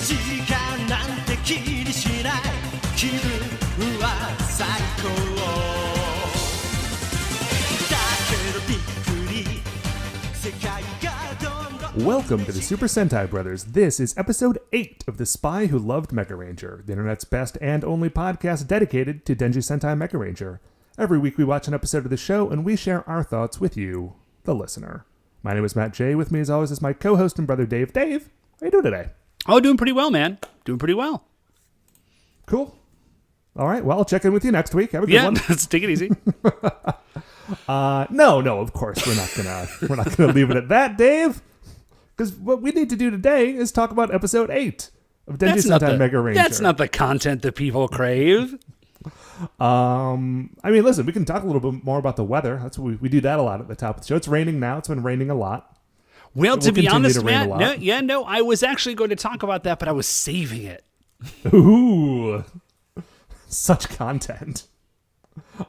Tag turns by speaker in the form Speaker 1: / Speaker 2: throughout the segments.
Speaker 1: 時間なんて気にしない気分は最高だけどびっくり世界がどんどん
Speaker 2: Welcome to the Super Sentai Brothers. This is episode 8 of The Spy Who Loved Megaranger, the internet's best and only podcast dedicated to Denji Sentai Megaranger. Every week we watch an episode of the show and we share our thoughts with you, the listener. My name is Matt J. With me as always is my co-host and brother Dave. Dave, how you doing today?
Speaker 3: Oh, doing pretty well, man. Doing pretty well.
Speaker 2: Cool. All right, well, I'll check in with you next week. Have a good one.
Speaker 3: Let's take it easy.
Speaker 2: No, of course we're not gonna leave it at that, Dave. Because what we need to do today is talk about episode 8 of Denji Sentai Megaranger.
Speaker 3: That's not the content that people crave.
Speaker 2: I mean, listen, we can talk a little bit more about the weather. That's what we do that a lot at the top of the show. It's raining now. It's been raining a lot.
Speaker 3: Well, to be honest, Matt,
Speaker 2: Matt,
Speaker 3: I was actually going to talk about that, but I was saving it.
Speaker 2: Ooh, such content.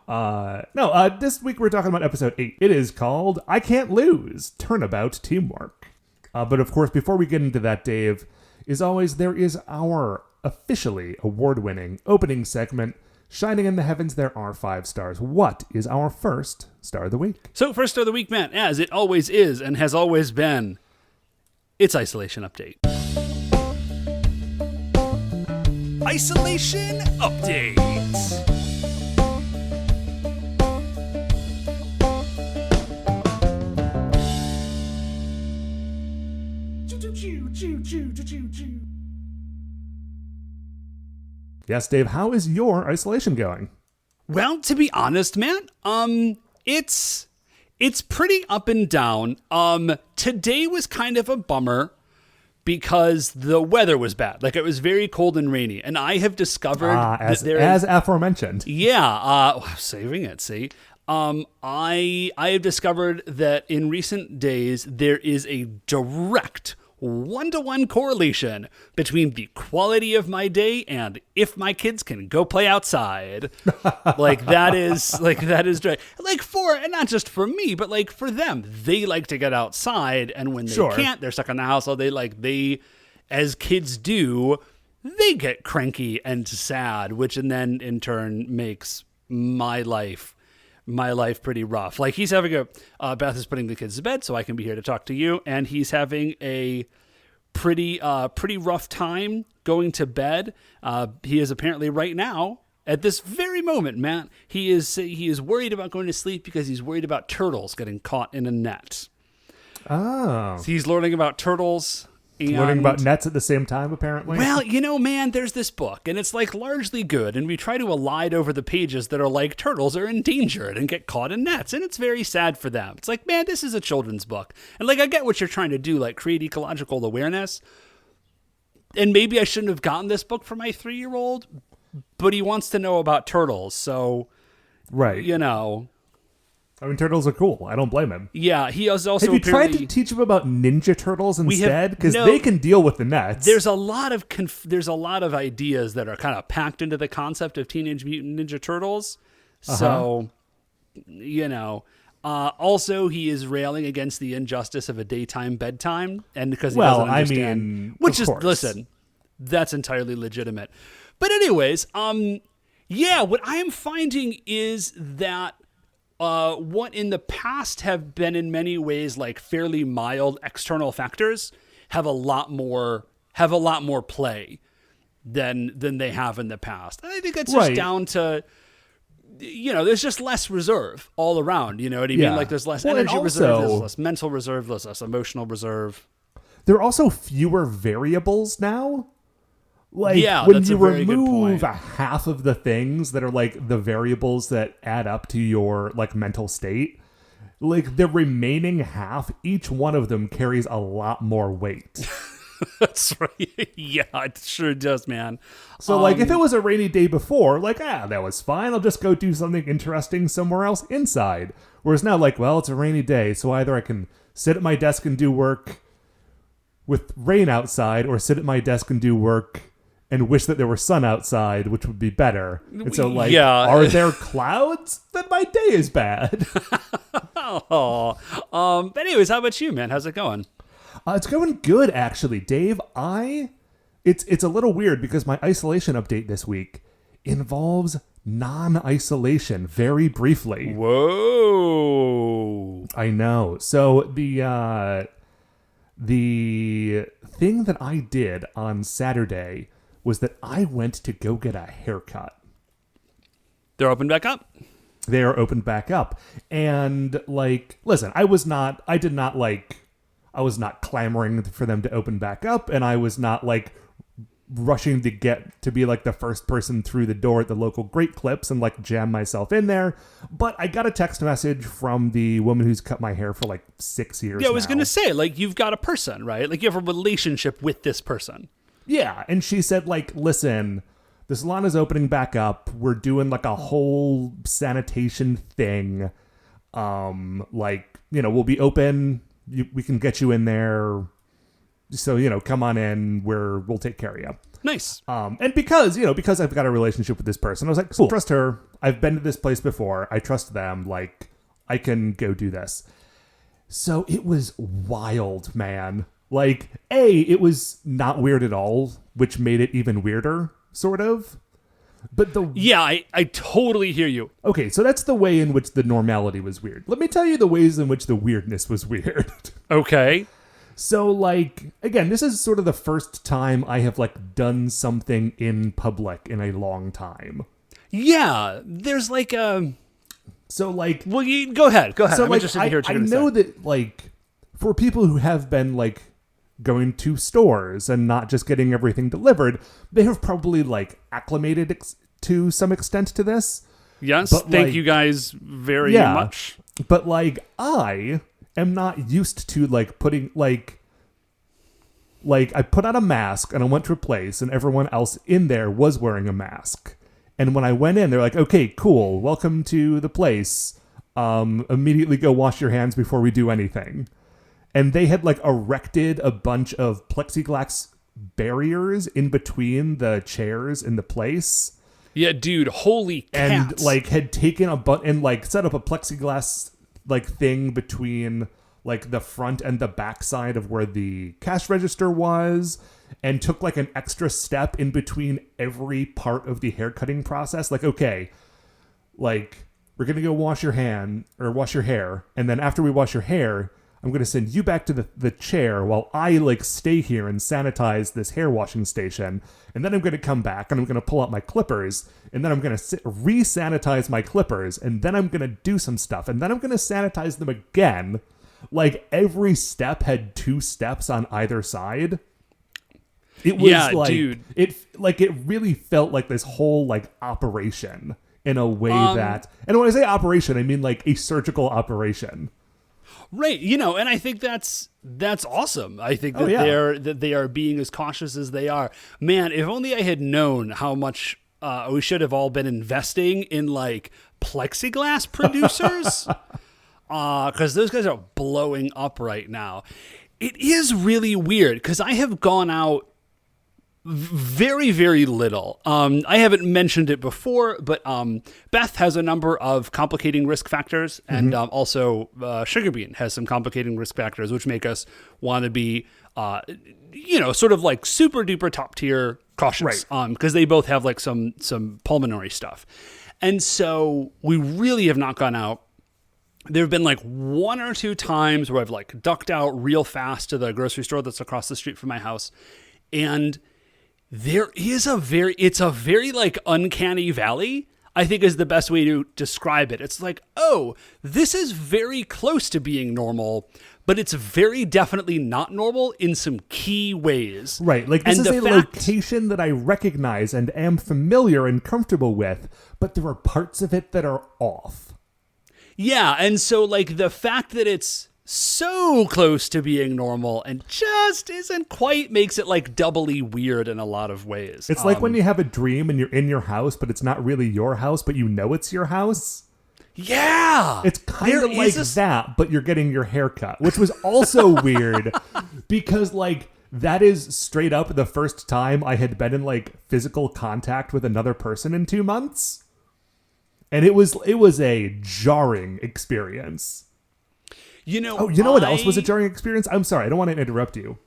Speaker 2: This week we're talking about episode 8. It is called I Can't Lose, Turnabout Teamwork. But of course, before we get into that, Dave, as always, there is our officially award-winning opening segment, Shining in the Heavens, There Are 5 Stars. What is our first star of the week?
Speaker 3: So, first star of the week, Matt, as it always is and has always been, it's Isolation Update. Isolation Update.
Speaker 2: Yes, Dave, how is your isolation going?
Speaker 3: Well, to be honest, Matt, it's pretty up and down. Today was kind of a bummer because the weather was bad. Like, it was very cold and rainy, and I have discovered
Speaker 2: as aforementioned.
Speaker 3: Yeah, saving it. See, I have discovered that in recent days there is a direct 1-to-1 correlation between the quality of my day and if my kids can go play outside. that is direct. And not just for me, but like for them, they like to get outside, and when they can't, they're stuck in the house. So they, as kids do, they get cranky and sad, which and then in turn makes my life pretty rough. Like, he's having Beth is putting the kids to bed so I can be here to talk to you, and he's having a pretty rough time going to bed. He is apparently right now, at this very moment, Matt, he is worried about going to sleep because he's worried about turtles getting caught in a net.
Speaker 2: Oh.
Speaker 3: So he's learning about turtles.
Speaker 2: Learning about nets at the same time, apparently.
Speaker 3: Well, man, there's this book, and it's like largely good, and we try to elide over the pages that are like turtles are endangered and get caught in nets, and it's very sad for them. It's like, man, this is a children's book, and like I get what you're trying to do, like create ecological awareness, and maybe I shouldn't have gotten this book for my 3-year-old, but he wants to know about turtles, so
Speaker 2: right, I mean, turtles are cool. I don't blame him.
Speaker 3: Yeah, he has also.
Speaker 2: Have you tried to teach him about Ninja Turtles instead? Because they can deal with the nets.
Speaker 3: There's a lot of ideas that are kind of packed into the concept of Teenage Mutant Ninja Turtles. So, also he is railing against the injustice of a daytime bedtime, and because he doesn't understand, listen, that's entirely legitimate. But anyways, what I am finding is that. What in the past have been in many ways like fairly mild external factors have a lot more play than they have in the past. And I think that's just down to, there's just less reserve all around. You know what I mean? Like, there's less energy reserve, there's less mental reserve, there's less emotional reserve.
Speaker 2: There are also fewer variables now. Like,
Speaker 3: yeah,
Speaker 2: when you remove half of the things that are like the variables that add up to your like mental state, like the remaining half, each one of them carries a lot more weight.
Speaker 3: That's right. Yeah, it sure does, man.
Speaker 2: So like if it was a rainy day before, like, that was fine. I'll just go do something interesting somewhere else inside. Whereas now, like, well, it's a rainy day, so either I can sit at my desk and do work with rain outside, or sit at my desk and do work and wish that there were sun outside, which would be better. And so, like, are there clouds? Then my day is bad.
Speaker 3: But anyways, how about you, man? How's it going?
Speaker 2: It's going good, actually. Dave, I it's a little weird because my isolation update this week involves non-isolation very briefly.
Speaker 3: Whoa.
Speaker 2: I know. So the thing that I did on Saturday was that I went to go get a haircut.
Speaker 3: They're open back up?
Speaker 2: They are opened back up. And listen, I was not clamoring for them to open back up, and I was not rushing to get to be the first person through the door at the local Great Clips and jam myself in there. But I got a text message from the woman who's cut my hair for 6 years.
Speaker 3: Yeah, I was going to say, you've got a person, right? You have a relationship with this person.
Speaker 2: Yeah, and she said, listen, the salon is opening back up. We're doing a whole sanitation thing. We'll be open. We can get you in there. So, come on in. We'll take care of you.
Speaker 3: Nice.
Speaker 2: And because I've got a relationship with this person, I was like, cool, trust her. I've been to this place before. I trust them. I can go do this. So it was wild, man. It was not weird at all, which made it even weirder, sort of. But
Speaker 3: Yeah, I totally hear you.
Speaker 2: Okay, so that's the way in which the normality was weird. Let me tell you the ways in which the weirdness was weird.
Speaker 3: Okay.
Speaker 2: So, again, this is sort of the first time I have, done something in public in a long time.
Speaker 3: Yeah, there's
Speaker 2: So,
Speaker 3: Well, go ahead.
Speaker 2: So,
Speaker 3: I'm interested to hear what you're
Speaker 2: I
Speaker 3: going to say.
Speaker 2: know that, for people who have been, going to stores and not just getting everything delivered, they have probably, acclimated to some extent to this.
Speaker 3: Yes,
Speaker 2: but,
Speaker 3: thank you guys very much.
Speaker 2: But, I am not used to putting I put on a mask and I went to a place and everyone else in there was wearing a mask. And when I went in, they're like, okay, cool. Welcome to the place. Immediately go wash your hands before we do anything. And they had erected a bunch of plexiglass barriers in between the chairs in the place.
Speaker 3: Yeah, dude, holy cats.
Speaker 2: And had taken and set up a plexiglass thing between the front and the back side of where the cash register was, and took an extra step in between every part of the haircutting process. Okay, we're gonna go wash your hair, and then after we wash your hair, I'm gonna send you back to the chair while I stay here and sanitize this hair washing station, and then I'm gonna come back and I'm gonna pull out my clippers, and then I'm gonna re-sanitize my clippers, and then I'm gonna do some stuff, and then I'm gonna sanitize them again. Every step had 2 steps on either side. It was
Speaker 3: dude.
Speaker 2: It really felt like this whole operation in a way that, and when I say operation, I mean a surgical operation.
Speaker 3: Right, and I think that's awesome. I think that they are being as cautious as they are. Man, if only I had known how much we should have all been investing in plexiglass producers, because those guys are blowing up right now. It is really weird because I have gone out very, very little. I haven't mentioned it before, but Beth has a number of complicating risk factors, and also Sugar Bean has some complicating risk factors, which make us want to be, sort of super duper top tier cautious,
Speaker 2: right?
Speaker 3: Because they both have some pulmonary stuff, and so we really have not gone out. There have been 1 or 2 times where I've ducked out real fast to the grocery store that's across the street from my house, and it's a very uncanny valley, I think is the best way to describe it. It's oh, this is very close to being normal, but it's very definitely not normal in some key ways.
Speaker 2: Right, this is a location that I recognize and am familiar and comfortable with, but there are parts of it that are off.
Speaker 3: Yeah, and so the fact that it's so close to being normal and just isn't quite makes it doubly weird in a lot of ways.
Speaker 2: It's when you have a dream and you're in your house, but it's not really your house, but you know it's your house.
Speaker 3: Yeah.
Speaker 2: It's kind of that, but you're getting your hair cut, which was also weird because that is straight up the first time I had been in physical contact with another person in 2 months. And it was a jarring experience. You know what else was a jarring experience? I'm sorry, I don't want to interrupt you,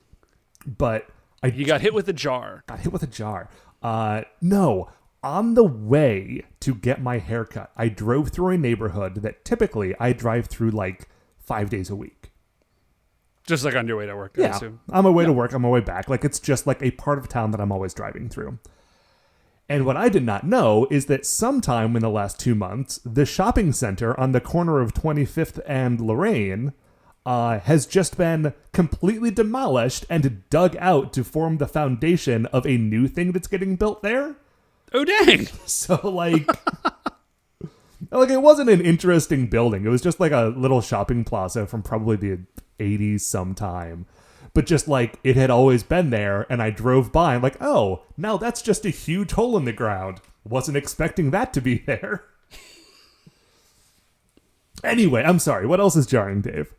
Speaker 2: but
Speaker 3: You got hit with a jar.
Speaker 2: Got hit with a jar. No. On the way to get my haircut, I drove through a neighborhood that typically I drive through like 5 days a week.
Speaker 3: Just like on your way to work, I
Speaker 2: Yeah,
Speaker 3: assume.
Speaker 2: on my way to work, on my way back. Like, it's just like a part of town that I'm always driving through. And what I did not know is that sometime in the last 2 months, the shopping center on the corner of 25th and Lorraine has just been completely demolished and dug out to form the foundation of a new thing that's getting built there.
Speaker 3: Oh, dang.
Speaker 2: So, like, it wasn't an interesting building. It was just like a little shopping plaza from probably the 80s sometime. But just like, it had always been there, and I drove by, I'm like, oh, now that's just a huge hole in the ground. Wasn't expecting that to be there. Anyway, I'm sorry. What else is jarring, Dave?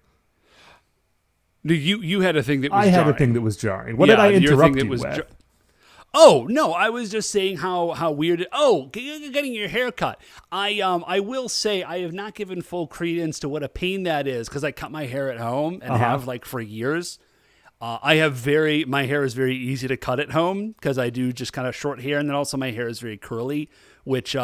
Speaker 3: You had a thing that was
Speaker 2: I had
Speaker 3: jarring.
Speaker 2: a thing that was jarring. What did I interrupt you with?
Speaker 3: Oh, no, I was just saying how weird getting your hair cut. I will say I have not given full credence to what a pain that is, because I cut my hair at home and have like for years. My hair is very easy to cut at home because I do just kind of short hair, and then also my hair is very curly, which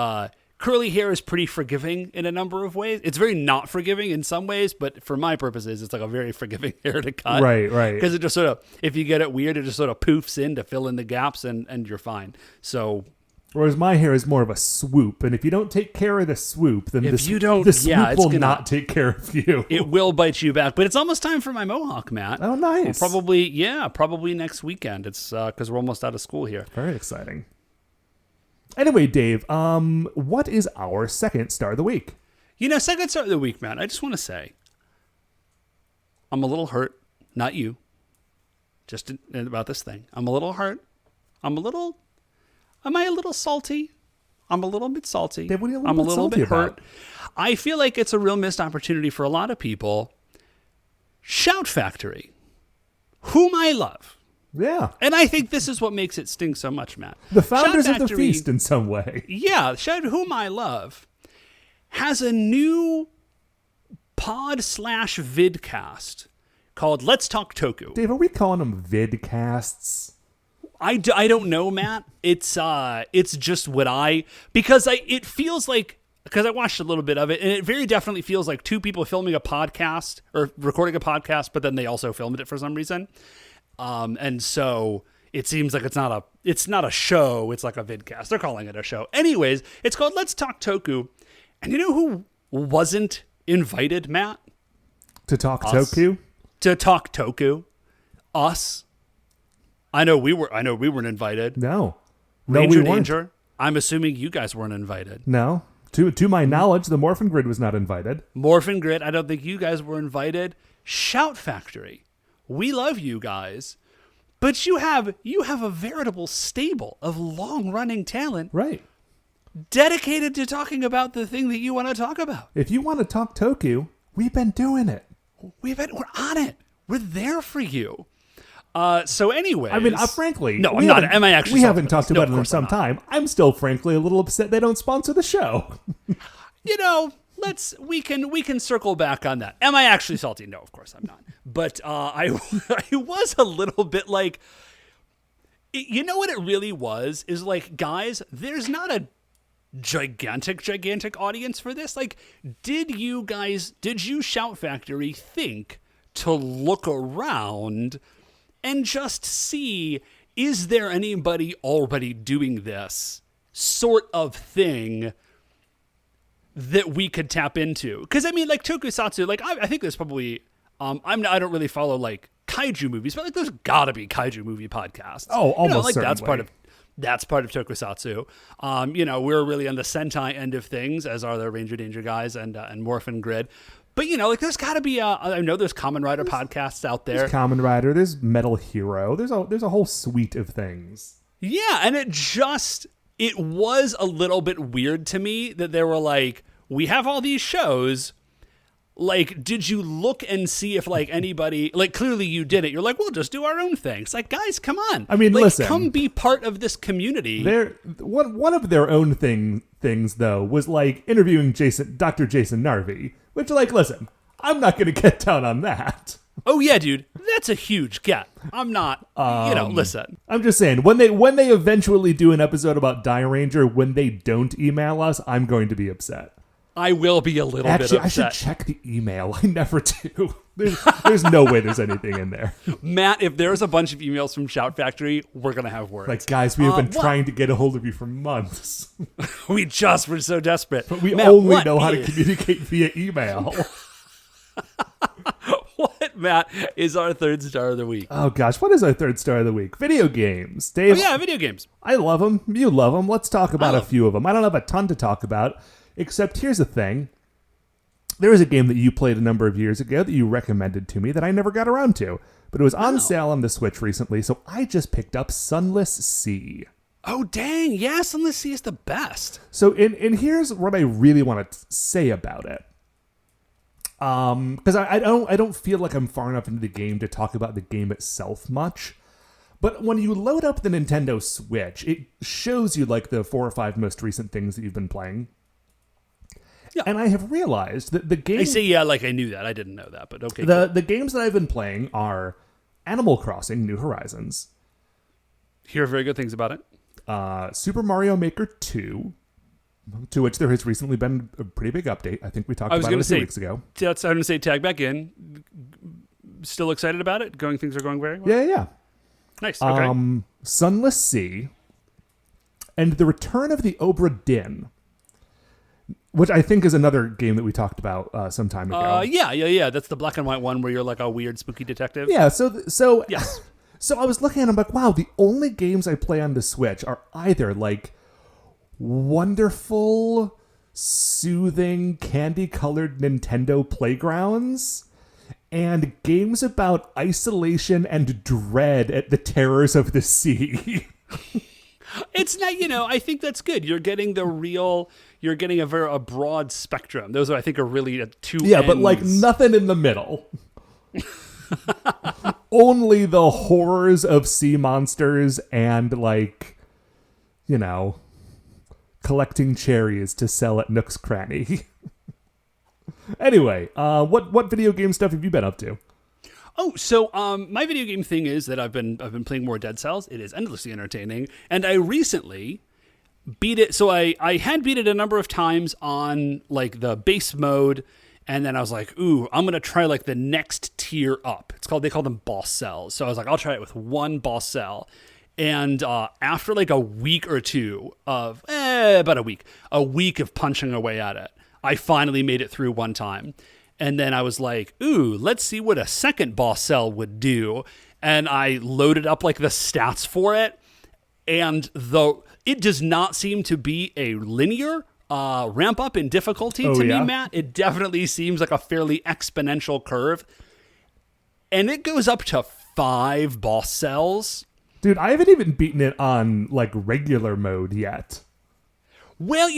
Speaker 3: curly hair is pretty forgiving in a number of ways. It's very not forgiving in some ways, but for my purposes, it's like a very forgiving hair to cut.
Speaker 2: Right.
Speaker 3: Because it just sort of, if you get it weird, it just sort of poofs in to fill in the gaps, and you're fine. So,
Speaker 2: whereas my hair is more of a swoop, and if you don't take care of the swoop, then the swoop will not take care of you.
Speaker 3: It will bite you back. But it's almost time for my mohawk, Matt.
Speaker 2: Oh, nice.
Speaker 3: Probably next weekend. It's because we're almost out of school here.
Speaker 2: Very exciting. Anyway, Dave, what is our second star of the week?
Speaker 3: Second star of the week, Matt, I just want to say, I'm a little hurt. Not you. Just about this thing. I'm a little hurt. Am I a little salty? I'm a little bit salty.
Speaker 2: Dave, what are you
Speaker 3: I'm a little bit
Speaker 2: about?
Speaker 3: hurt. I feel like it's a real missed opportunity for a lot of people. Shout Factory, whom I love.
Speaker 2: Yeah.
Speaker 3: And I think this is what makes it sting so much, Matt.
Speaker 2: The founders
Speaker 3: Shout
Speaker 2: of the
Speaker 3: Factory,
Speaker 2: feast in some way.
Speaker 3: Yeah, whom I love, has a new pod/vidcast called Let's Talk Toku.
Speaker 2: Dave, are we calling them vidcasts?
Speaker 3: I don't know, Matt. It's just it feels like, because I watched a little bit of it, and it very definitely feels like two people filming a podcast or recording a podcast, but then they also filmed it for some reason. And so it seems like it's not a show. It's like a vidcast. They're calling it a show. Anyways, it's called Let's Talk Toku. And you know who wasn't invited, Matt?
Speaker 2: To talk Toku?
Speaker 3: To talk Toku. Us. I know we weren't invited.
Speaker 2: No,
Speaker 3: Ranger
Speaker 2: we weren't.
Speaker 3: Danger. I'm assuming you guys weren't invited.
Speaker 2: No. To my knowledge, the Morphin Grid was not invited.
Speaker 3: Morphin Grid, I don't think you guys were invited. Shout Factory. We love you guys, but you have a veritable stable of long-running talent,
Speaker 2: Right.
Speaker 3: dedicated to talking about the thing that you want to talk about.
Speaker 2: If you want to talk Toku, we've been doing it.
Speaker 3: We're on it. We're there for you. So anyway,
Speaker 2: I mean, frankly,
Speaker 3: no, I'm not. Am I actually?
Speaker 2: We haven't talked about
Speaker 3: no,
Speaker 2: it in some time. I'm still, frankly, a little upset they don't sponsor the show.
Speaker 3: We can circle back on that. Am I actually salty? No, of course I'm not. But I was a little bit like, you know what it really was? Is like, guys, there's not a gigantic audience for this. Like, did you Shout Factory think to look around and just see, is there anybody already doing this sort of thing that we could tap into? Because I mean, like Tokusatsu, like I think there's probably I don't really follow like kaiju movies, but like there's gotta be kaiju movie podcasts.
Speaker 2: Oh, almost
Speaker 3: like
Speaker 2: certainly.
Speaker 3: that's part of Tokusatsu. We're really on the Sentai end of things, as are the Ranger Danger guys and Morphin Grid. But like there's got to be I know there's Kamen Rider podcasts out there.
Speaker 2: There's Kamen Rider. There's Metal Hero. There's a whole suite of things.
Speaker 3: Yeah, and it was a little bit weird to me that they were like, we have all these shows. Like, did you look and see if like anybody, like clearly you did it. You're like, we'll just do our own thing. It's like, guys, come on.
Speaker 2: I mean,
Speaker 3: like,
Speaker 2: listen.
Speaker 3: Come be part of this community.
Speaker 2: One of their own things though was like interviewing Dr. Jason Narvi, which like, listen, I'm not going to get down on that.
Speaker 3: Oh yeah, dude, that's a huge get. I'm not, listen.
Speaker 2: I'm just saying, when they eventually do an episode about Die Ranger, when they don't email us, I'm going to be upset.
Speaker 3: I will be a little bit upset.
Speaker 2: I should check the email. I never do. There's no way there's anything in there.
Speaker 3: Matt, if there's a bunch of emails from Shout Factory, we're going to have words.
Speaker 2: Like, guys, we have been trying to get a hold of you for months.
Speaker 3: We're so desperate.
Speaker 2: But we
Speaker 3: Matt,
Speaker 2: only know how to communicate via email.
Speaker 3: What, Matt, is our third star of the week?
Speaker 2: Oh, gosh. What is our third star of the week? Video games. Dave,
Speaker 3: Oh, yeah, video games.
Speaker 2: I love them. You love them. Let's talk about a few of them. I don't have a ton to talk about, except here's the thing. There was a game that you played a number of years ago that you recommended to me that I never got around to, but it was on sale on the Switch recently, so I just picked up Sunless Sea.
Speaker 3: Oh, dang. Yeah, Sunless Sea is the best.
Speaker 2: So, and here's what I really want to say about it. Because I don't feel like I'm far enough into the game to talk about the game itself much. But when you load up the Nintendo Switch, it shows you like the 4 or 5 most recent things that you've been playing. Yeah. And I have realized that the game...
Speaker 3: I say yeah like I knew that. I didn't know that, but okay.
Speaker 2: The games that I've been playing are Animal Crossing New Horizons.
Speaker 3: Hear very good things about it.
Speaker 2: Super Mario Maker 2, to which there has recently been a pretty big update. I think we talked about it a few weeks ago.
Speaker 3: I'm going to say tag back in. Still excited about it? Things are going very well?
Speaker 2: Yeah.
Speaker 3: Nice, okay.
Speaker 2: Sunless Sea, and The Return of the Obra Dinn, which I think is another game that we talked about some time ago.
Speaker 3: Yeah. That's the black and white one where you're like a weird, spooky detective.
Speaker 2: Yeah, so
Speaker 3: yes.
Speaker 2: So I was looking at it, I'm like, wow, the only games I play on the Switch are either like wonderful, soothing, candy-colored Nintendo playgrounds and games about isolation and dread at the terrors of the sea.
Speaker 3: It's not, I think that's good. You're getting a broad spectrum. Those I think are really two ends.
Speaker 2: But like nothing in the middle. Only the horrors of sea monsters and like, collecting cherries to sell at Nook's Cranny. Anyway, what video game stuff have you been up to?
Speaker 3: Oh, so my video game thing is that I've been playing more Dead Cells. It is endlessly entertaining, and I recently beat it. So I had beat it a number of times on like the base mode, and then I was like, ooh, I'm gonna try like the next tier up. They call them boss cells. So I was like, I'll try it with one boss cell. And after like a week or two of about a week of punching away at it, I finally made it through one time. And then I was like, ooh, let's see what a second boss cell would do. And I loaded up like the stats for it. And though it does not seem to be a linear ramp up in difficulty to me, Matt, it definitely seems like a fairly exponential curve. And it goes up to 5 boss cells.
Speaker 2: Dude, I haven't even beaten it on like regular mode yet.
Speaker 3: Well,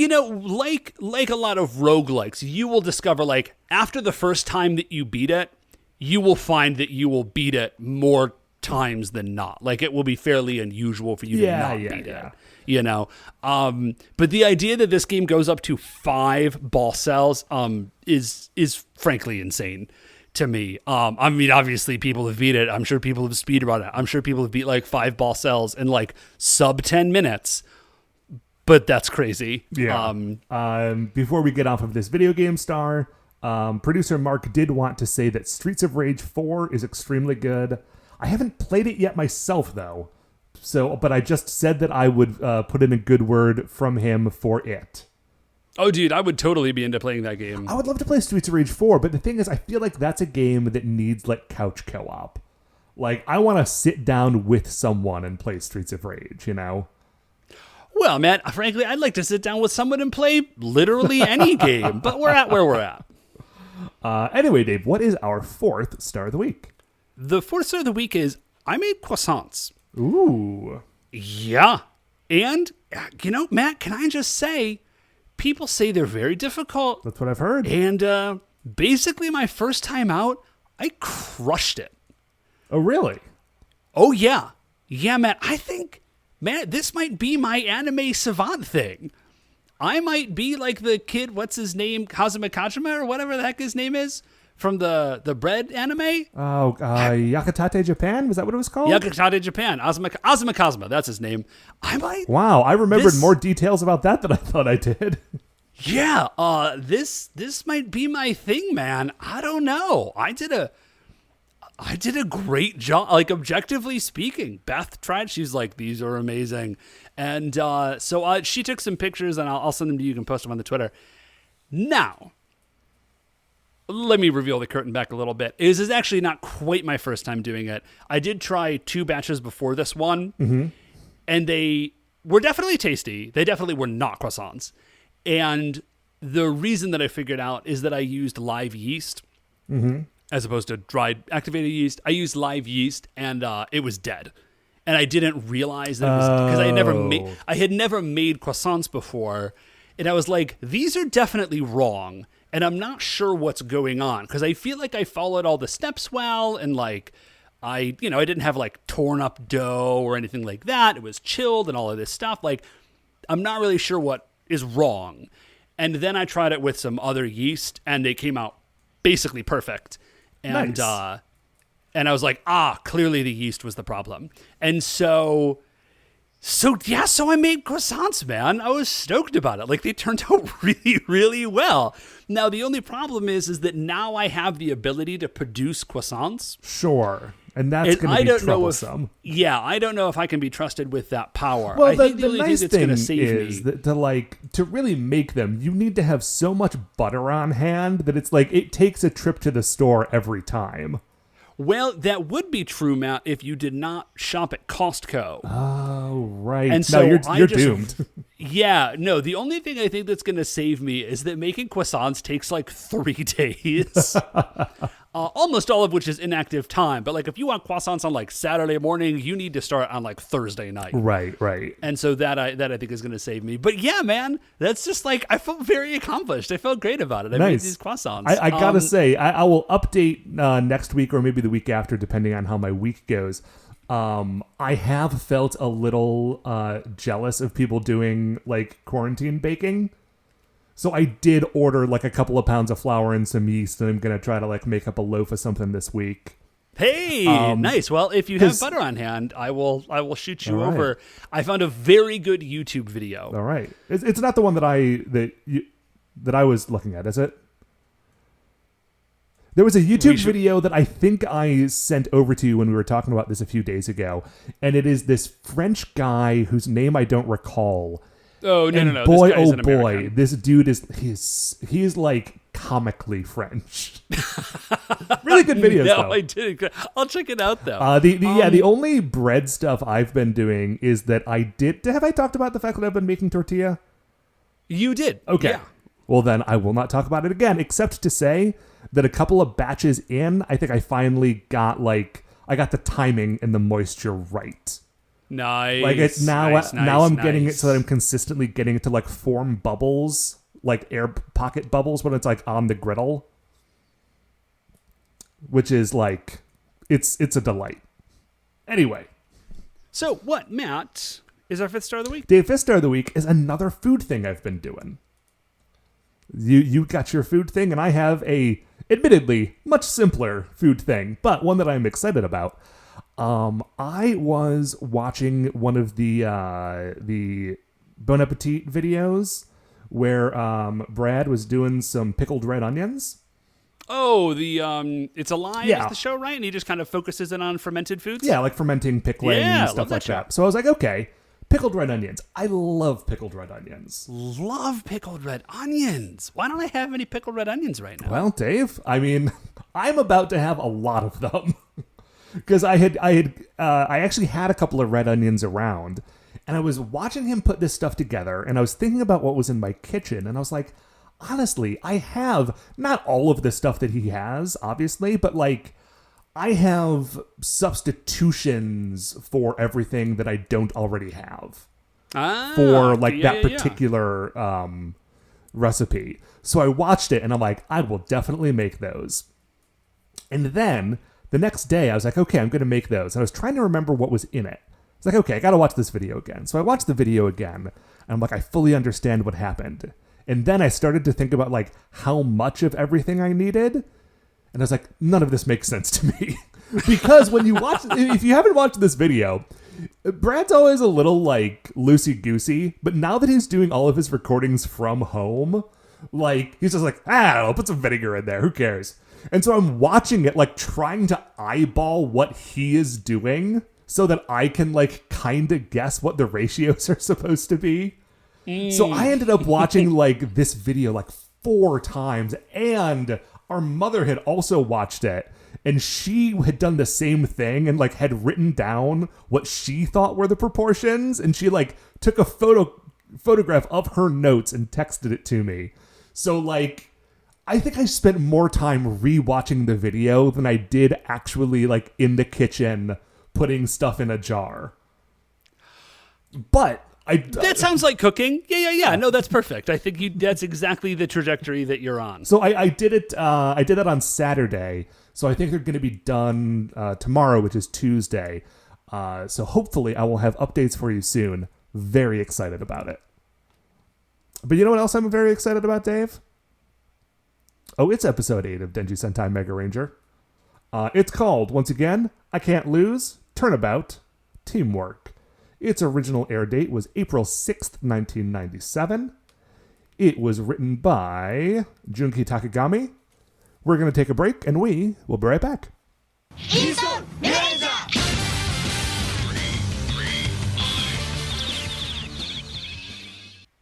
Speaker 3: like a lot of roguelikes, you will discover, like, after the first time that you beat it, you will find that you will beat it more times than not. Like, it will be fairly unusual for you to not beat it. But the idea that this game goes up to 5 boss cells is frankly insane to me. I mean, obviously, people have beat it. I'm sure people have speedrun it. I'm sure people have beat, like, 5 boss cells in, like, sub 10 minutes. But that's crazy.
Speaker 2: Yeah. Before we get off of this video game star, producer Mark did want to say that Streets of Rage 4 is extremely good. I haven't played it yet myself, though. But I just said that I would put in a good word from him for it.
Speaker 3: Oh, dude, I would totally be into playing that game.
Speaker 2: I would love to play Streets of Rage 4, but the thing is, I feel like that's a game that needs, like, couch co-op. Like, I want to sit down with someone and play Streets of Rage,
Speaker 3: Well, man, frankly, I'd like to sit down with someone and play literally any game, but we're at where we're at.
Speaker 2: Anyway, Dave, what is our 4th star of the week?
Speaker 3: The 4th star of the week is I made croissants.
Speaker 2: Ooh.
Speaker 3: Yeah. And, Matt, can I just say, people say they're very difficult.
Speaker 2: That's what I've heard.
Speaker 3: And basically, my first time out, I crushed it.
Speaker 2: Oh, really?
Speaker 3: Oh, yeah. Yeah, Matt, I think... Man, this might be my anime savant thing. I might be like the kid, what's his name, Kazuma Kajima or whatever the heck his name is, from the bread anime.
Speaker 2: Oh, Yakitate Japan? Was that what it was called?
Speaker 3: Yakitate Japan. Azuma Kazuma. That's his name.
Speaker 2: Wow, I remembered more details about that than I thought I did.
Speaker 3: Yeah, this might be my thing, man. I don't know. I did a great job. Like, objectively speaking, Beth tried. She's like, these are amazing. And so she took some pictures, and I'll send them to you. You can post them on the Twitter. Now, let me reveal the curtain back a little bit. This is actually not quite my first time doing it. I did try 2 batches before this one, and they were definitely tasty. They definitely were not croissants. And the reason that I figured out is that I used live yeast as opposed to dried activated yeast. I used live yeast, and it was dead. And I didn't realize that it was because I had never made croissants before, and I was like, these are definitely wrong, and I'm not sure what's going on because I feel like I followed all the steps well, and like I didn't have like torn up dough or anything like that. It was chilled and all of this stuff. Like, I'm not really sure what is wrong. And then I tried it with some other yeast, and they came out basically perfect. And
Speaker 2: nice.
Speaker 3: And I was like, clearly the yeast was the problem. And so I made croissants, man. I was stoked about it. Like, they turned out really, really well. Now, the only problem is that now I have the ability to produce croissants.
Speaker 2: Sure. And that's going to be troublesome.
Speaker 3: I don't know if I can be trusted with that power.
Speaker 2: Well,
Speaker 3: I think the
Speaker 2: the
Speaker 3: only
Speaker 2: nice
Speaker 3: thing that's going to
Speaker 2: thing
Speaker 3: save
Speaker 2: is
Speaker 3: me
Speaker 2: that to really make them, you need to have so much butter on hand that it's like it takes a trip to the store every time.
Speaker 3: Well, that would be true, Matt, if you did not shop at Costco.
Speaker 2: Oh, right.
Speaker 3: And so
Speaker 2: you're doomed.
Speaker 3: Yeah, no, the only thing I think that's going to save me is that making croissants takes like 3 days. Almost all of which is inactive time. But like, if you want croissants on like Saturday morning, you need to start on like Thursday night.
Speaker 2: Right.
Speaker 3: And so that I think is going to save me. But yeah, man, that's just like, I felt very accomplished. I felt great about it. I made these croissants.
Speaker 2: I gotta say, I will update next week or maybe the week after, depending on how my week goes. I have felt a little jealous of people doing like quarantine baking. So I did order like a couple of pounds of flour and some yeast, and I'm going to try to like make up a loaf of something this week.
Speaker 3: Hey, nice. Well, if you have butter on hand, I will shoot you over. I found a very good YouTube video.
Speaker 2: All right. It's not the one that I was looking at, is it? There was a YouTube video that I think I sent over to you when we were talking about this a few days ago, and it is this French guy whose name I don't recall.
Speaker 3: Oh, no.
Speaker 2: Boy,
Speaker 3: this guy's an American.
Speaker 2: this dude he's like comically French. Really good videos, though.
Speaker 3: I didn't. I'll check it out, though.
Speaker 2: The only bread stuff I've been doing is that have I talked about the fact that I've been making tortilla?
Speaker 3: You did.
Speaker 2: Okay.
Speaker 3: Yeah.
Speaker 2: Well, then I will not talk about it again, except to say that a couple of batches in, I think I finally got I got the timing and the moisture right.
Speaker 3: Nice.
Speaker 2: Like it's now I'm getting it so that I'm consistently getting it to like form bubbles, like air pocket bubbles when it's like on the griddle, which is like it's a delight. Anyway,
Speaker 3: so what, Matt, is our 5th star of the week?
Speaker 2: Dave, 5th star of the week is another food thing I've been doing. You got your food thing, and I have a admittedly much simpler food thing, but one that I'm excited about. I was watching one of the Bon Appetit videos where Brad was doing some pickled red onions.
Speaker 3: Oh, the It's Alive
Speaker 2: is
Speaker 3: the show, right? And he just kind of focuses it on fermented foods?
Speaker 2: Yeah, like fermenting, pickling, and stuff like that. So I was like, okay, pickled red onions. I love pickled red onions.
Speaker 3: Love pickled red onions. Why don't I have any pickled red onions right now?
Speaker 2: Well, Dave, I mean, I'm about to have a lot of them. Because I actually had a couple of red onions around, and I was watching him put this stuff together, and I was thinking about what was in my kitchen, and I was like, honestly, I have not all of the stuff that he has, obviously, but like I have substitutions for everything that I don't already have for like that particular recipe. So I watched it, and I'm like, I will definitely make those. And then the next day, I was like, okay, I'm going to make those. And I was trying to remember what was in it. I was like, okay, I got to watch this video again. So I watched the video again, and I'm like, I fully understand what happened. And then I started to think about like how much of everything I needed. And I was like, none of this makes sense to me. Because when you watch, if you haven't watched this video, Brad's always a little like loosey-goosey, but now that he's doing all of his recordings from home, like he's just like, I'll put some vinegar in there, who cares? And so I'm watching it, like trying to eyeball what he is doing so that I can like kind of guess what the ratios are supposed to be. So I ended up watching like this video like 4 times, and our mother had also watched it. And she had done the same thing and like had written down what she thought were the proportions. And she like took a photograph of her notes and texted it to me. So like, I think I spent more time rewatching the video than I did actually like in the kitchen putting stuff in a jar. But
Speaker 3: that sounds like cooking. Yeah. No, that's perfect. I think that's exactly the trajectory that you're on.
Speaker 2: So I did it. I did that on Saturday. So I think they're going to be done tomorrow, which is Tuesday. So hopefully I will have updates for you soon. Very excited about it. But you know what else I'm very excited about, Dave? Oh, it's episode 8 of Denji Sentai Megaranger. It's called, once again, I Can't Lose, Turnabout, Teamwork. Its original air date was April 6th, 1997. It was written by Junki Takagami. We're going to take a break, and we will be right back.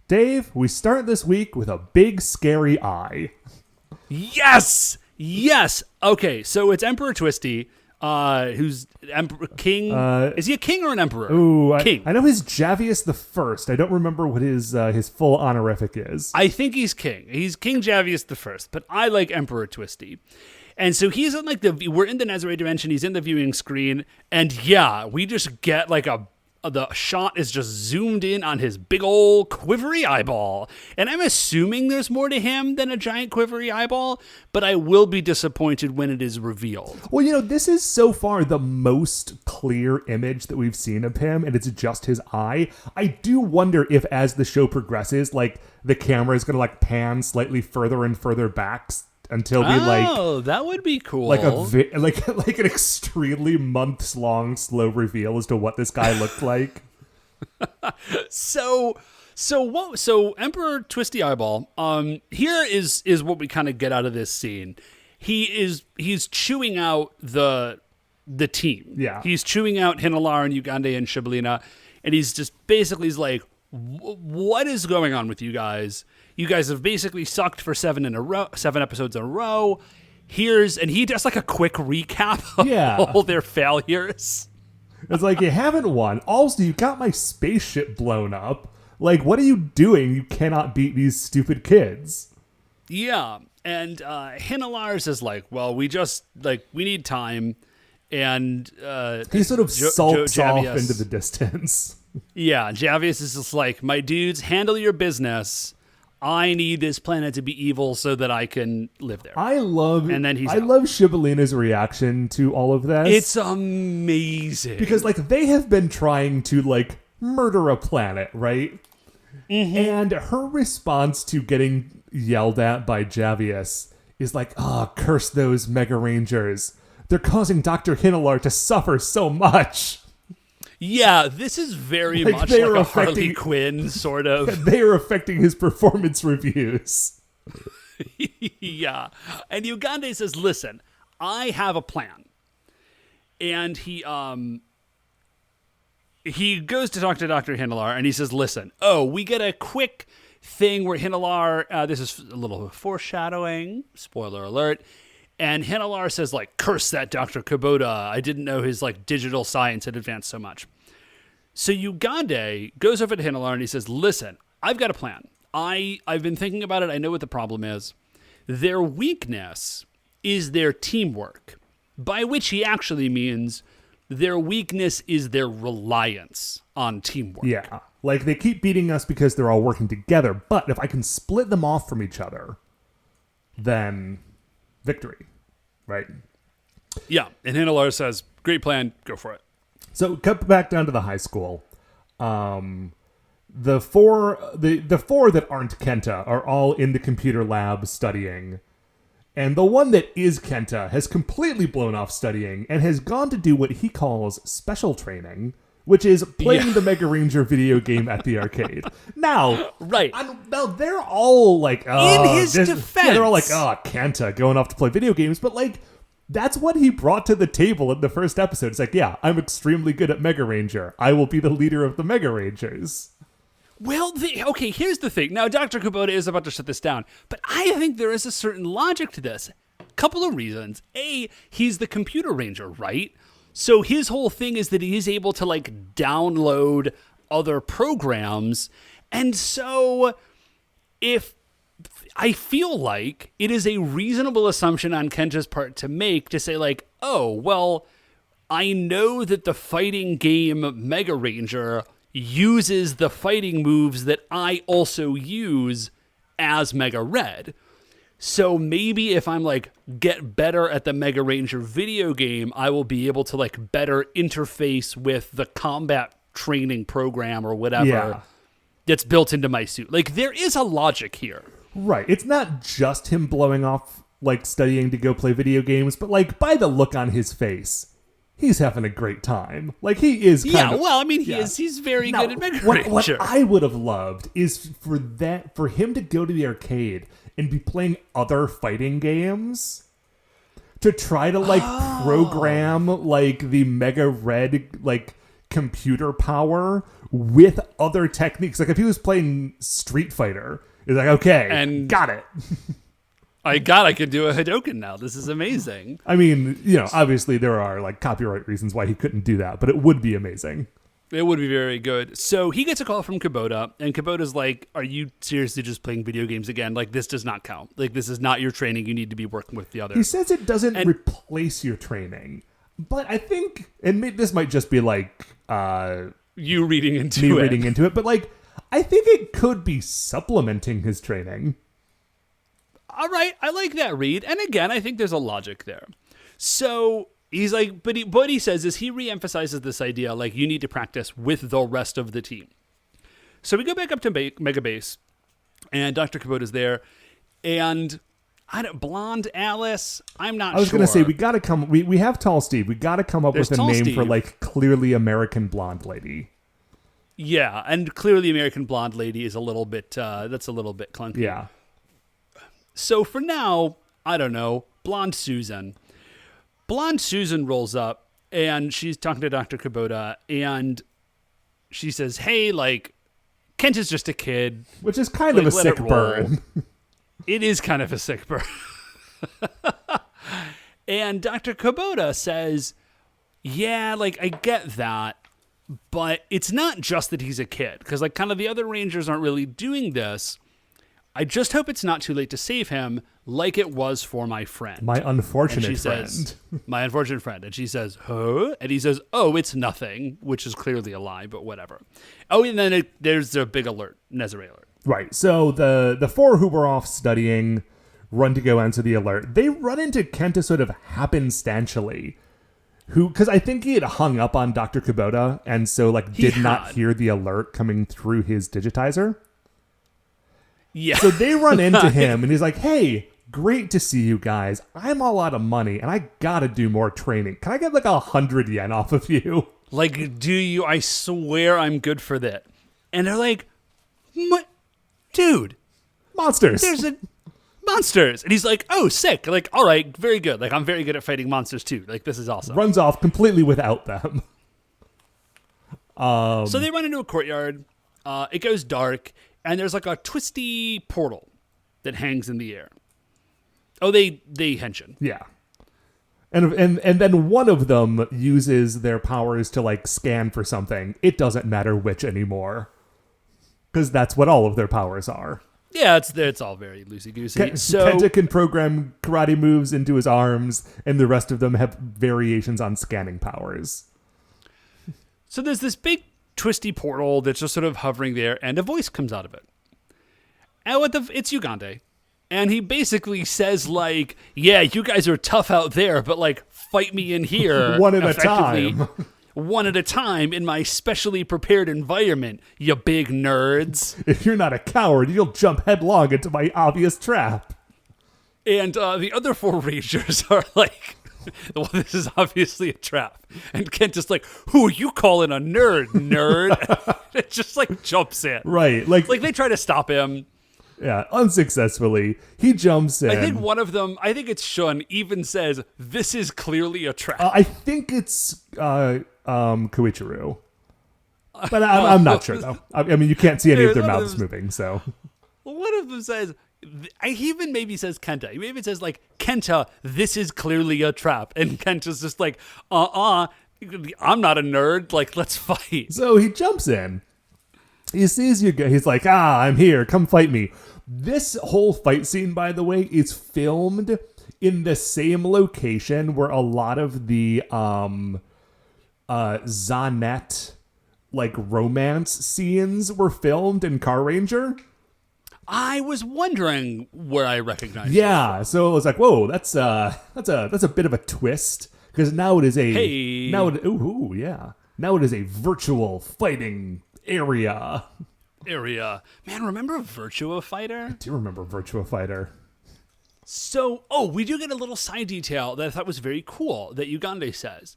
Speaker 2: Dave, we start this week with a big, scary eye.
Speaker 3: Yes! Okay, so it's Emperor Twisty, who's king. Is he a king or an emperor?
Speaker 2: Ooh,
Speaker 3: king.
Speaker 2: I know he's Javius the First. I don't remember what his full honorific is.
Speaker 3: I think he's king. He's King Javius the First, but I like Emperor Twisty. And so he's in like we're in the Nazaré dimension. He's in the viewing screen, and yeah, we just get like the shot is just zoomed in on his big old quivery eyeball. And I'm assuming there's more to him than a giant quivery eyeball, but I will be disappointed when it is revealed.
Speaker 2: Well, you know, this is so far the most clear image that we've seen of him, and it's just his eye. I do wonder if as the show progresses, like the camera is going to like pan slightly further and further back until we
Speaker 3: that would be cool.
Speaker 2: Like like an extremely months-long slow reveal as to what this guy looked like.
Speaker 3: So Emperor Twisty Eyeball, here is what we kind of get out of this scene. He's chewing out the team.
Speaker 2: Yeah.
Speaker 3: He's chewing out Hinalar and Ugande and Shibolena, and he's just basically like, what is going on with you guys? You guys have basically sucked for 7 episodes in a row. And he does like a quick recap of all their failures.
Speaker 2: It's like, you haven't won. Also, you got my spaceship blown up. Like, what are you doing? You cannot beat these stupid kids.
Speaker 3: Yeah. And Hinalar says like, well, we need time. And
Speaker 2: he sort of sulks off into the distance.
Speaker 3: Yeah. Javius is just like, my dudes, handle your business. I need this planet to be evil so that I can live there.
Speaker 2: I love
Speaker 3: out.
Speaker 2: Shibolena's reaction to all of this.
Speaker 3: It's amazing.
Speaker 2: Because like they have been trying to like murder a planet, right? Mm-hmm. And her response to getting yelled at by Javius is like, curse those Megarangers. They're causing Dr. Hinalar to suffer so much.
Speaker 3: Yeah, this is very much like a Harley Quinn sort of.
Speaker 2: They are affecting his performance reviews.
Speaker 3: Yeah. And Ugande says, listen, I have a plan. And he goes to talk to Dr. Hinalar, and he says, listen, we get a quick thing where Hinalar, this is a little foreshadowing, spoiler alert, and Hinalar says, like, curse that Dr. Kubota. I didn't know his, like, digital science had advanced so much. So Ugande goes over to Hinalar and he says, listen, I've got a plan. I've been thinking about it. I know what the problem is. Their weakness is their teamwork, by which he actually means their weakness is their reliance on teamwork.
Speaker 2: Yeah. Like, they keep beating us because they're all working together. But if I can split them off from each other, then victory. Right?
Speaker 3: Yeah, and Hinalar says, great plan, go for it.
Speaker 2: So, cut back down to the high school. The four that aren't Kenta are all in the computer lab studying. And the one that is Kenta has completely blown off studying and has gone to do what he calls special training, which is playing the Megaranger video game at the arcade. Now,
Speaker 3: right.
Speaker 2: Now they're all like,
Speaker 3: in his defense,
Speaker 2: they're all like, Kenta going off to play video games, but like, that's what he brought to the table in the first episode. It's like, yeah, I'm extremely good at Megaranger. I will be the leader of the Megarangers.
Speaker 3: Well, okay, here's the thing. Now, Dr. Kubota is about to shut this down, but I think there is a certain logic to this. Couple of reasons. A, he's the computer ranger, right? So his whole thing is that he is able to, like, download other programs. And so if I feel like it is a reasonable assumption on Kenta's part to make to say, like, oh, well, I know that the fighting game Megaranger uses the fighting moves that I also use as Mega Red. So maybe if I'm like get better at the Megaranger video game, I will be able to like better interface with the combat training program or whatever that's built into my suit. Like there is a logic here.
Speaker 2: Right. It's not just him blowing off like studying to go play video games, but like by the look on his face, he's having a great time. Like, he is kind of...
Speaker 3: well, I mean, he's very good at Megaranger.
Speaker 2: What I would have loved is for him to go to the arcade and be playing other fighting games to try to, like, program, like, the Mega Red, like, computer power with other techniques. Like, if he was playing Street Fighter, he's like, okay, and got it.
Speaker 3: I could do a Hadoken now. This is amazing.
Speaker 2: I mean, you know, obviously there are like copyright reasons why he couldn't do that, but it would be amazing.
Speaker 3: It would be very good. So he gets a call from Kubota, and Kubota's like, are you seriously just playing video games again? Like, this does not count. Like, this is not your training. You need to be working with the others.
Speaker 2: He says it doesn't replace your training, but I think, and this might just be like...
Speaker 3: you reading into it.
Speaker 2: reading into it, but like, I think it could be supplementing his training.
Speaker 3: All right, I like that read. And again, I think there's a logic there. So he's like, but what he says is he reemphasizes this idea, like you need to practice with the rest of the team. So we go back up to Mega Base, and Dr. Kubota's there, and Blonde Alice, I'm not sure.
Speaker 2: I was going to say, we got to come, we have Tall Steve. We got to come up with a name for like clearly American blonde lady.
Speaker 3: Yeah, and clearly American blonde lady is a little bit, that's a little bit clunky.
Speaker 2: Yeah.
Speaker 3: So for now, I don't know, Blonde Susan. Blonde Susan rolls up, and she's talking to Dr. Kubota, and she says, hey, like, Kent is just a kid.
Speaker 2: Which is kind of a sick burn.
Speaker 3: It is kind of a sick burn. And Dr. Kubota says, yeah, like, I get that, but it's not just that he's a kid, because, like, kind of the other Rangers aren't really doing this. I just hope it's not too late to save him like it was for my friend.
Speaker 2: My unfortunate friend.
Speaker 3: Says, my unfortunate friend. And she says, huh? And he says, oh, it's nothing, which is clearly a lie, but whatever. Oh, and then there's a big alert, Nezare alert.
Speaker 2: Right. So the four who were off studying run to go answer the alert. They run into Kenta sort of happenstantially, because I think he had hung up on Dr. Kubota, and so like did not hear the alert coming through his digitizer.
Speaker 3: Yeah.
Speaker 2: So they run into him, and he's like, hey, great to see you guys. I'm all out of money, and I gotta do more training. Can I get like 100 yen off of you?
Speaker 3: Like, do you? I swear I'm good for that. And they're like, dude.
Speaker 2: Monsters.
Speaker 3: There's monsters. And he's like, oh, sick. Like, all right, very good. Like, I'm very good at fighting monsters, too. Like, this is awesome.
Speaker 2: Runs off completely without them.
Speaker 3: So they run into a courtyard. It goes dark. And there's like a twisty portal that hangs in the air. Oh, they henshin.
Speaker 2: Yeah. And then one of them uses their powers to like scan for something. It doesn't matter which anymore. Because that's what all of their powers are.
Speaker 3: Yeah, it's all very loosey-goosey. So
Speaker 2: Kenta can program karate moves into his arms, and the rest of them have variations on scanning powers.
Speaker 3: So there's this big twisty portal that's just sort of hovering there, and a voice comes out of it. And it's Ugande. And he basically says, like, yeah, you guys are tough out there, but, like, fight me in here.
Speaker 2: One at a time.
Speaker 3: One at a time in my specially prepared environment, you big nerds.
Speaker 2: If you're not a coward, you'll jump headlong into my obvious trap.
Speaker 3: And the other 4 Rangers are like, well, this is obviously a trap. And Kent is like, who are you calling a nerd? It just like jumps in.
Speaker 2: Right.
Speaker 3: Like they try to stop him.
Speaker 2: Yeah, unsuccessfuri. He jumps in.
Speaker 3: I think one of them, I think it's Shun, even says, this is clearly a trap.
Speaker 2: I think it's Koichiro. But I'm not sure, though. I mean, you can't see any of their mouths moving, so.
Speaker 3: One of them says, he even maybe says Kenta. He maybe says, like, Kenta, this is clearly a trap. And Kenta's just like, I'm not a nerd. Like, let's fight.
Speaker 2: So he jumps in. He sees you. He's like, I'm here. Come fight me. This whole fight scene, by the way, is filmed in the same location where a lot of the Zanet, like, romance scenes were filmed in Car Ranger.
Speaker 3: I was wondering where I recognized
Speaker 2: Yeah, so it was like, whoa, that's a bit of a twist, because now it is a now it is a virtual fighting area.
Speaker 3: Man, remember Virtua Fighter?
Speaker 2: I do remember Virtua Fighter.
Speaker 3: So, we do get a little side detail that I thought was very cool that Ugande says.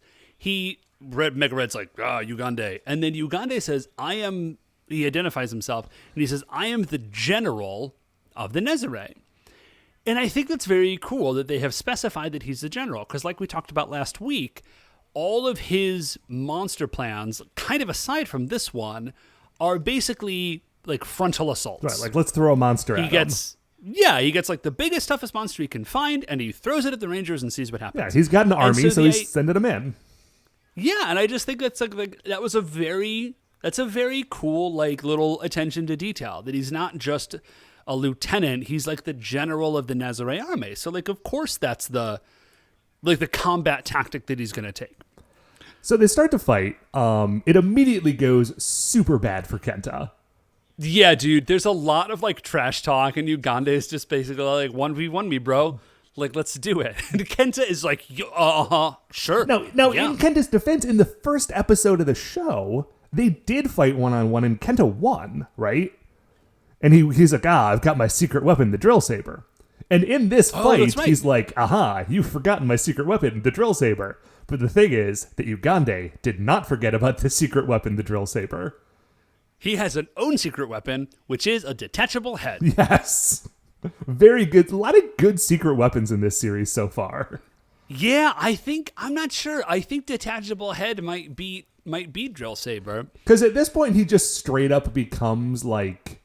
Speaker 3: Mega Red's like, Ugande. And then Ugande says, he identifies himself, and he says, I am the general of the Nezare. And I think that's very cool that they have specified that he's the general, because like we talked about last week, all of his monster plans, kind of aside from this one, are basically like frontal assaults.
Speaker 2: Right, like let's throw a monster at him.
Speaker 3: He gets like the biggest, toughest monster he can find, and he throws it at the Rangers and sees what happens.
Speaker 2: Yeah, he's got an army, so he's sending them in.
Speaker 3: Yeah, and I just think that's like that's a very cool like little attention to detail, that he's not just a lieutenant, he's like the general of the Nazare army. So like of course that's the combat tactic that he's going to take.
Speaker 2: So they start to fight. It immediately goes super bad for Kenta.
Speaker 3: Yeah, dude, there's a lot of like trash talk, and Ugande is just basically like 1v1 me, bro. Like, let's do it. And Kenta is like, sure.
Speaker 2: Now, in Kenta's defense, in the first episode of the show, they did fight one-on-one, and Kenta won, right? And he's like, I've got my secret weapon, the drill saber. And in this fight, right, he's like, you've forgotten my secret weapon, the drill saber. But the thing is that Ugande did not forget about the secret weapon, the drill saber.
Speaker 3: He has an own secret weapon, which is a detachable head.
Speaker 2: Yes. Very good. A lot of good secret weapons in this series so far.
Speaker 3: Yeah, I'm not sure. I think detachable head might be drill saber.
Speaker 2: Because at this point, he just straight up becomes like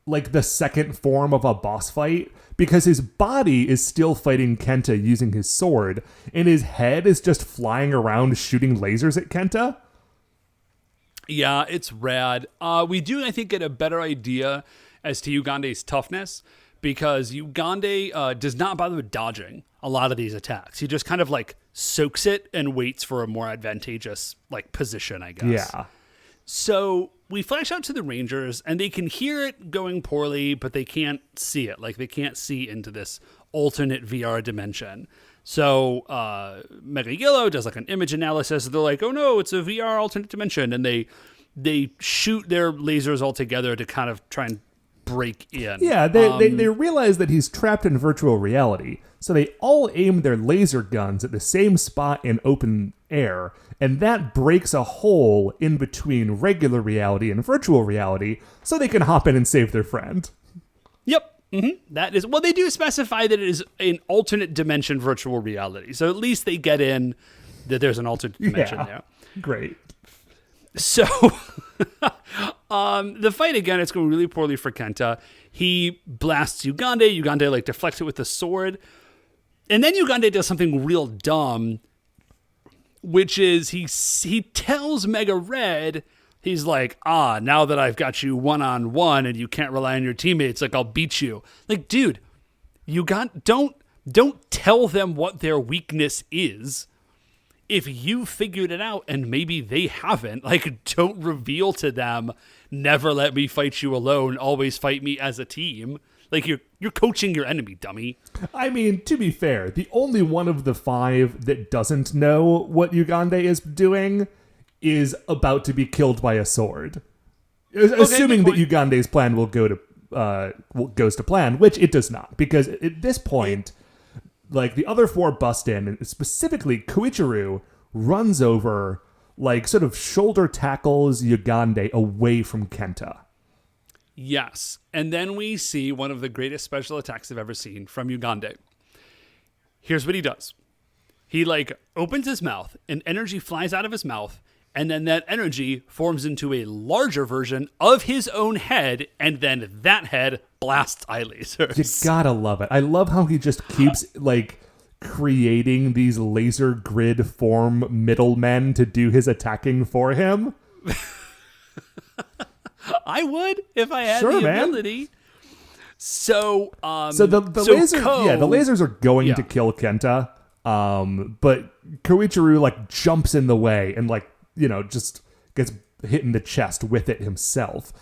Speaker 2: the second form of a boss fight, because his body is still fighting Kenta using his sword, and his head is just flying around shooting lasers at Kenta.
Speaker 3: Yeah, it's rad. We do, I think, get a better idea as to Ugande's toughness, because Ugande does not bother with dodging a lot of these attacks. He just kind of like soaks it and waits for a more advantageous like position, I guess.
Speaker 2: Yeah.
Speaker 3: So we flash out to the Rangers, and they can hear it going poorly, but they can't see it. Like, they can't see into this alternate VR dimension. So Mega Yellow does like an image analysis. They're like, oh no, it's a VR alternate dimension. And they shoot their lasers all together to kind of try and break in.
Speaker 2: Yeah, they realize that he's trapped in virtual reality. So they all aim their laser guns at the same spot in open air, and that breaks a hole in between regular reality and virtual reality, so they can hop in and save their friend.
Speaker 3: Yep. Mm-hmm. That is, well, they do specify that it is an alternate dimension virtual reality, so at least they get in that there's an alternate dimension there.
Speaker 2: Great.
Speaker 3: So the fight again, it's going really poorly for Kenta. He blasts Ugande. Ugande like deflects it with the sword. And then Ugande does something real dumb, which is he tells Mega Red, he's like, now that I've got you one-on-one and you can't rely on your teammates, like, I'll beat you. Like, dude, don't tell them what their weakness is. If you figured it out and maybe they haven't, like, don't reveal to them, never let me fight you alone, always fight me as a team. Like, you're coaching your enemy, dummy.
Speaker 2: I mean, to be fair, the only one of the 5 that doesn't know what Ugande is doing is about to be killed by a sword. Assuming that Ugande's plan will go goes to plan, which it does not, because at this point, like, the other four bust in, and specifically Koichiro runs over, like, sort of shoulder tackles Yagande away from Kenta.
Speaker 3: Yes. And then we see one of the greatest special attacks I've ever seen from Ugande. Here's what he does. He, like, opens his mouth, and energy flies out of his mouth, and then that energy forms into a larger version of his own head, and then that head blasts eye lasers.
Speaker 2: You gotta love it. I love how he just keeps, like, creating these laser grid form middlemen to do his attacking for him.
Speaker 3: I would if I had
Speaker 2: Sure,
Speaker 3: the
Speaker 2: man.
Speaker 3: ability. So the
Speaker 2: lasers are going to kill Kenta, but Koichiro, like, jumps in the way and, like, you know, just gets hit in the chest with it himself.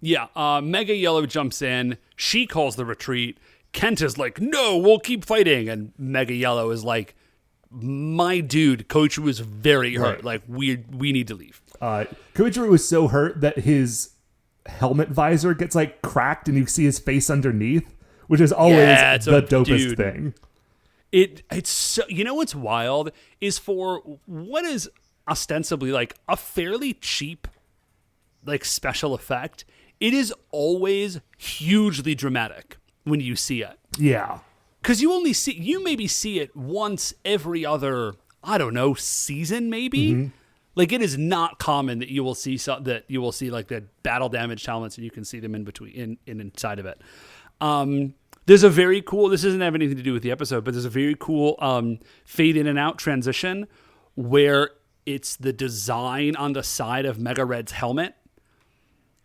Speaker 3: Yeah, Mega Yellow jumps in. She calls the retreat. Kenta's like, no, we'll keep fighting. And Mega Yellow is like, my dude, Koichiro is very hurt.
Speaker 2: Right.
Speaker 3: Like, we need to leave.
Speaker 2: Koichiro was so hurt that his helmet visor gets, like, cracked and you see his face underneath, which is always the dopest thing.
Speaker 3: It's so, you know what's wild is for what is ostensibly like a fairly cheap, like, special effect, it is always hugely dramatic when you see it.
Speaker 2: Yeah.
Speaker 3: Because you maybe see it once every other, I don't know, season maybe.
Speaker 2: Mm-hmm.
Speaker 3: Like, it is not common that you will see like the battle damaged helmets and you can see them in between inside of it. There's a very cool, this doesn't have anything to do with the episode, but there's a very cool fade in and out transition where it's the design on the side of Mega Red's helmet.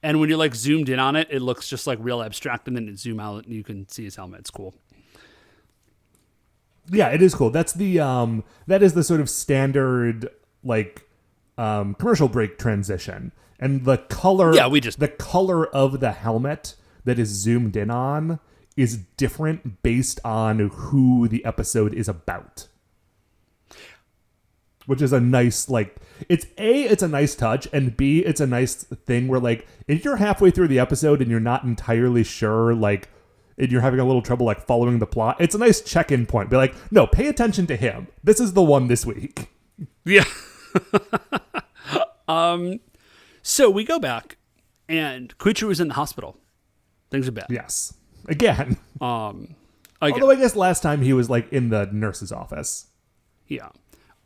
Speaker 3: And when you're, like, zoomed in on it, it looks just, like, real abstract, and then you zoom out and you can see his helmet. It's cool.
Speaker 2: Yeah, it is cool. That's that is the sort of standard, like, commercial break transition. And the color the color of the helmet that is zoomed in on is different based on who the episode is about. Which is a nice, like, it's a nice touch, and B, it's a nice thing where, like, if you're halfway through the episode and you're not entirely sure, like, and you're having a little trouble, like, following the plot, it's a nice check-in point. Be like, no, pay attention to him. This is the one this week.
Speaker 3: Yeah. So we go back, and Koichiro is in the hospital. Things are bad.
Speaker 2: Yes. Again.
Speaker 3: Although
Speaker 2: I guess last time he was, like, in the nurse's office.
Speaker 3: Yeah.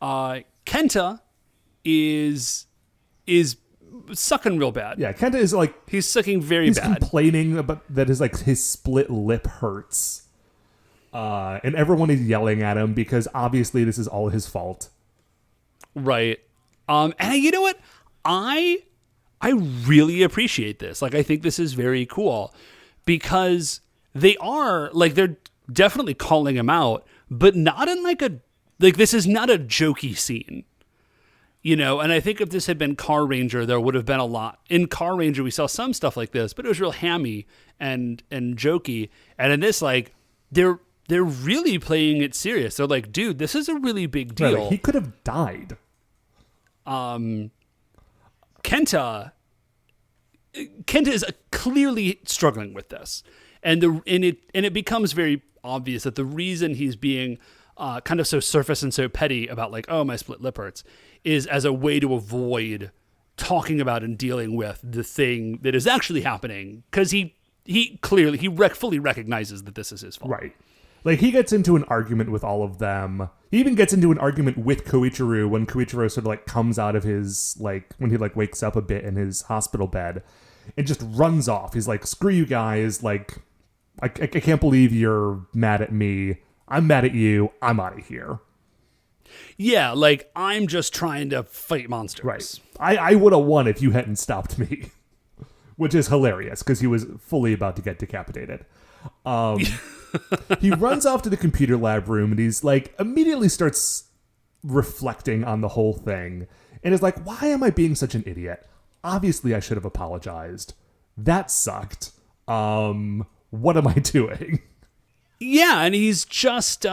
Speaker 3: Kenta is sucking real bad.
Speaker 2: Yeah, Kenta is, like,
Speaker 3: he's sucking very bad.
Speaker 2: He's complaining about that his split lip hurts. And everyone is yelling at him because obviously this is all his fault.
Speaker 3: Right. And you know what? I really appreciate this. Like, I think this is very cool because they're definitely calling him out, but not in this is not a jokey scene. You know, and I think if this had been Car Ranger, there would have been a lot. In Car Ranger, we saw some stuff like this, but it was real hammy and jokey. And in this, like, they're really playing it serious. They're like, dude, this is a really big deal.
Speaker 2: Right, like, he could have died.
Speaker 3: Kenta is clearly struggling with this, and it becomes very obvious that the reason he's being kind of so surface and so petty about, like, oh, my split lip hurts, is as a way to avoid talking about and dealing with the thing that is actually happening, because he fully recognizes that this is his fault.
Speaker 2: Right. Like, he gets into an argument with all of them. He even gets into an argument with Koichiro when Koichiro sort of, like, comes out of his, like, when he, like, wakes up a bit in his hospital bed and just runs off. He's like, screw you guys. Like, I can't believe you're mad at me. I'm mad at you. I'm out of here.
Speaker 3: Yeah, like, I'm just trying to fight monsters.
Speaker 2: Right. I would have won if you hadn't stopped me. Which is hilarious, because he was fully about to get decapitated. He runs off to the computer lab room, and he's, like, immediately starts reflecting on the whole thing. And is like, why am I being such an idiot? Obviously, I should have apologized. That sucked. What am I doing?
Speaker 3: Yeah, and he's just,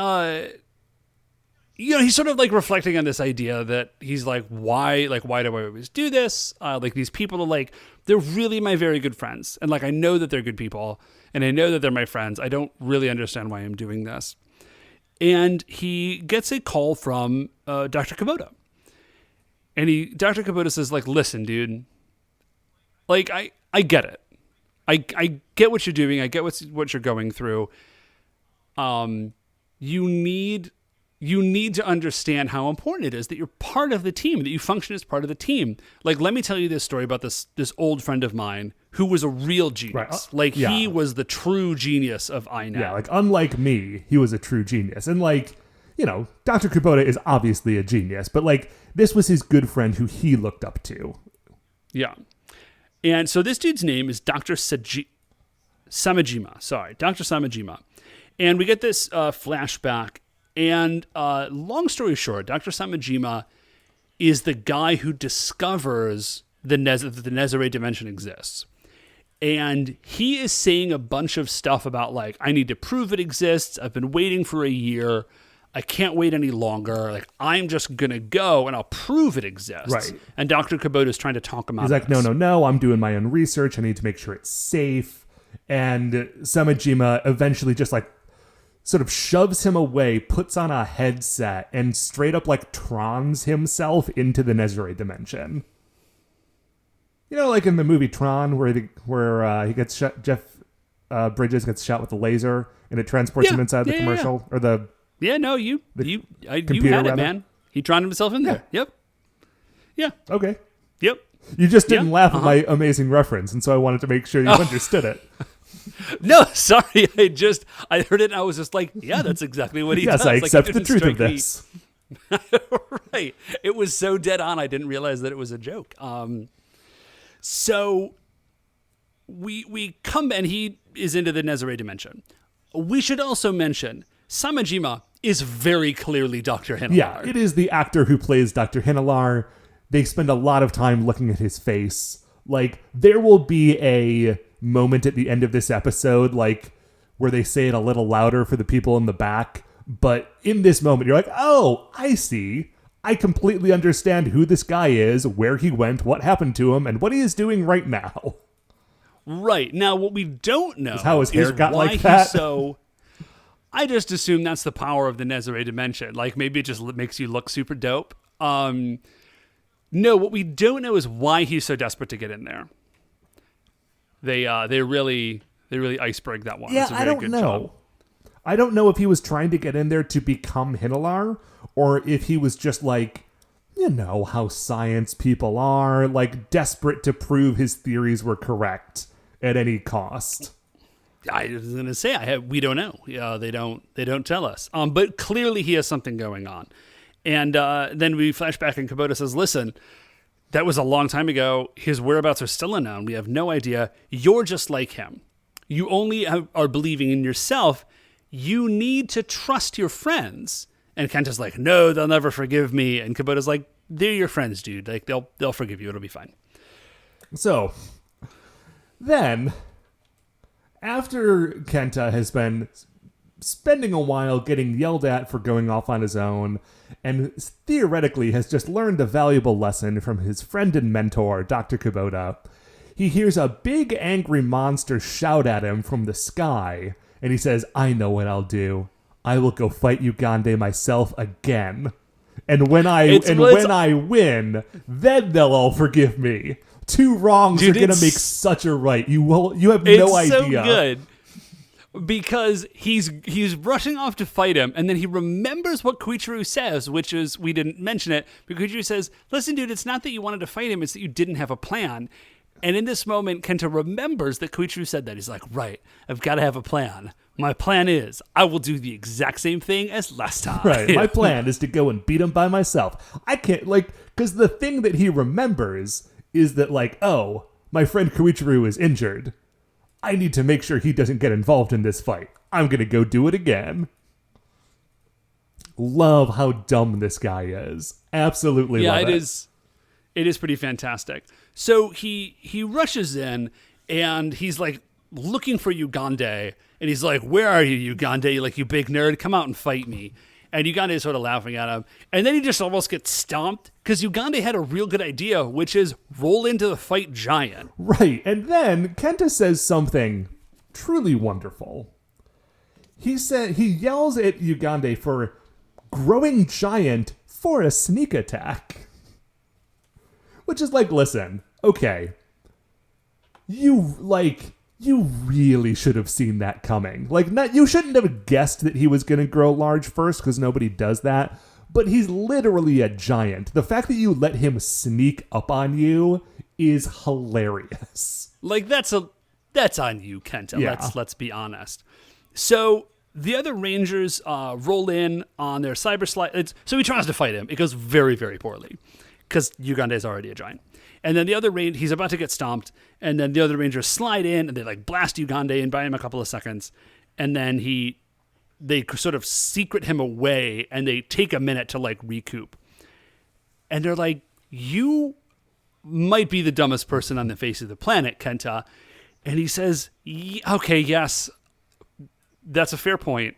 Speaker 3: he's sort of like reflecting on this idea that he's like, why do I always do this? Like these people are like, they're really my very good friends. And like, I know that they're good people and I know that they're my friends. I don't really understand why I'm doing this. And he gets a call from Dr. Kubota. And Dr. Kubota says like, listen, dude, like, I get it. I get what you're doing. I get what you're going through. You need to understand how important it is that you're part of the team, that you function as part of the team. Like, let me tell you this story about this old friend of mine who was a real genius.
Speaker 2: Right.
Speaker 3: He was the true genius of INET.
Speaker 2: Yeah, like, unlike me, he was a true genius. And, like, Dr. Kubota is obviously a genius, but, like, this was his good friend who he looked up to.
Speaker 3: Yeah. And so this dude's name is Dr. Samejima. Sorry, Dr. Samejima. And we get this flashback. And long story short, Dr. Samejima is the guy who discovers that the Nezare dimension exists. And he is saying a bunch of stuff about, like, I need to prove it exists. I've been waiting for a year. I can't wait any longer. Like, I'm just going to go and I'll prove it exists.
Speaker 2: Right.
Speaker 3: And Dr. Kubota is trying to talk him out of
Speaker 2: He's like,
Speaker 3: this.
Speaker 2: no, I'm doing my own research. I need to make sure it's safe. And Samejima eventually just, like, sort of shoves him away, puts on a headset, and straight up, like, Trons himself into the Nezare dimension. Like in the movie Tron, where he gets shot, Jeff Bridges gets shot with a laser, and it transports him inside the commercial, or the...
Speaker 3: Yeah, no, you had
Speaker 2: rather.
Speaker 3: it, man. He Troned himself in there. Yep. Yeah.
Speaker 2: Okay.
Speaker 3: Yep.
Speaker 2: You just didn't laugh at my amazing reference, and so I wanted to make sure you understood it.
Speaker 3: No, sorry. I heard it and I was just like, yeah, that's exactly what he does.
Speaker 2: Yes, I accept
Speaker 3: like,
Speaker 2: the truth of this.
Speaker 3: Right. It was so dead on, I didn't realize that it was a joke. So we come, and he is into the Nezare dimension. We should also mention Samejima is very clearly Dr. Hinelar.
Speaker 2: Yeah, it is the actor who plays Dr. Hinelar. They spend a lot of time looking at his face. Like, there will be a moment at the end of this episode, like, where they say it a little louder for the people in the back. But in this moment, you're like, oh, I see. I completely understand who this guy is, where he went, what happened to him, and what he is doing right now.
Speaker 3: Right. Now, what we don't know
Speaker 2: is how his hair got
Speaker 3: why
Speaker 2: like that.
Speaker 3: I just assume that's the power of the Nezare dimension. Like, maybe it just makes you look super dope. No, what we don't know is why he's so desperate to get in there. They really iceberg that one.
Speaker 2: Yeah,
Speaker 3: it's a very
Speaker 2: I don't
Speaker 3: good
Speaker 2: know.
Speaker 3: job.
Speaker 2: I don't know if he was trying to get in there to become Hinelar, or if he was just like, how science people are, like, desperate to prove his theories were correct at any cost.
Speaker 3: I was going to say we don't know. They don't tell us. But clearly he has something going on. And then we flash back and Kubota says, listen, that was a long time ago. His whereabouts are still unknown. We have no idea. You're just like him. You only are believing in yourself. You need to trust your friends. And Kenta's like, no, they'll never forgive me. And Kubota's like, they're your friends, dude. Like, they'll forgive you. It'll be fine.
Speaker 2: So then, after Kenta has been spending a while getting yelled at for going off on his own, and theoretically has just learned a valuable lesson from his friend and mentor, Dr. Kubota, he hears a big angry monster shout at him from the sky, and he says, I know what I'll do. I will go fight Ugande myself again. And when I win, then they'll all forgive me. Two wrongs are going to make such a right. You have no idea.
Speaker 3: It's so good. Because he's rushing off to fight him, and then he remembers what Koichiro says, which is, we didn't mention it, but Koichiro says, listen, dude, it's not that you wanted to fight him, it's that you didn't have a plan. And in this moment, Kenta remembers that Koichiro said that. He's like, right, I've got to have a plan. My plan is, I will do the exact same thing as last time.
Speaker 2: Right, my plan is to go and beat him by myself. I can't, because the thing that he remembers is that, oh, my friend Koichiro is injured. I need to make sure he doesn't get involved in this fight. I'm going to go do it again. Love how dumb this guy is. Absolutely love it.
Speaker 3: Yeah, it is pretty fantastic. So he rushes in, and he's looking for Ugande, and he's like, where are you, Ugande? You big nerd, come out and fight me. And Ugande is sort of laughing at him. And then he just almost gets stomped because Ugande had a real good idea, which is roll into the fight giant.
Speaker 2: Right. And then Kenta says something truly wonderful. He yells at Ugande for growing giant for a sneak attack. Which is like, listen, okay. You really should have seen that coming. You shouldn't have guessed that he was going to grow large first, because nobody does that. But he's literally a giant. The fact that you let him sneak up on you is hilarious.
Speaker 3: That's on you, Kenta.
Speaker 2: Yeah.
Speaker 3: Let's be honest. So the other Rangers roll in on their cyber slide. So he tries to fight him. It goes very, very poorly because Ugande is already a giant. And then the other Ranger, he's about to get stomped, and then the other Rangers slide in, and they blast Ugande and buy him a couple of seconds, and then they sort of secret him away, and they take a minute to recoup. And they're like, you might be the dumbest person on the face of the planet, Kenta. And he says, okay, yes, that's a fair point,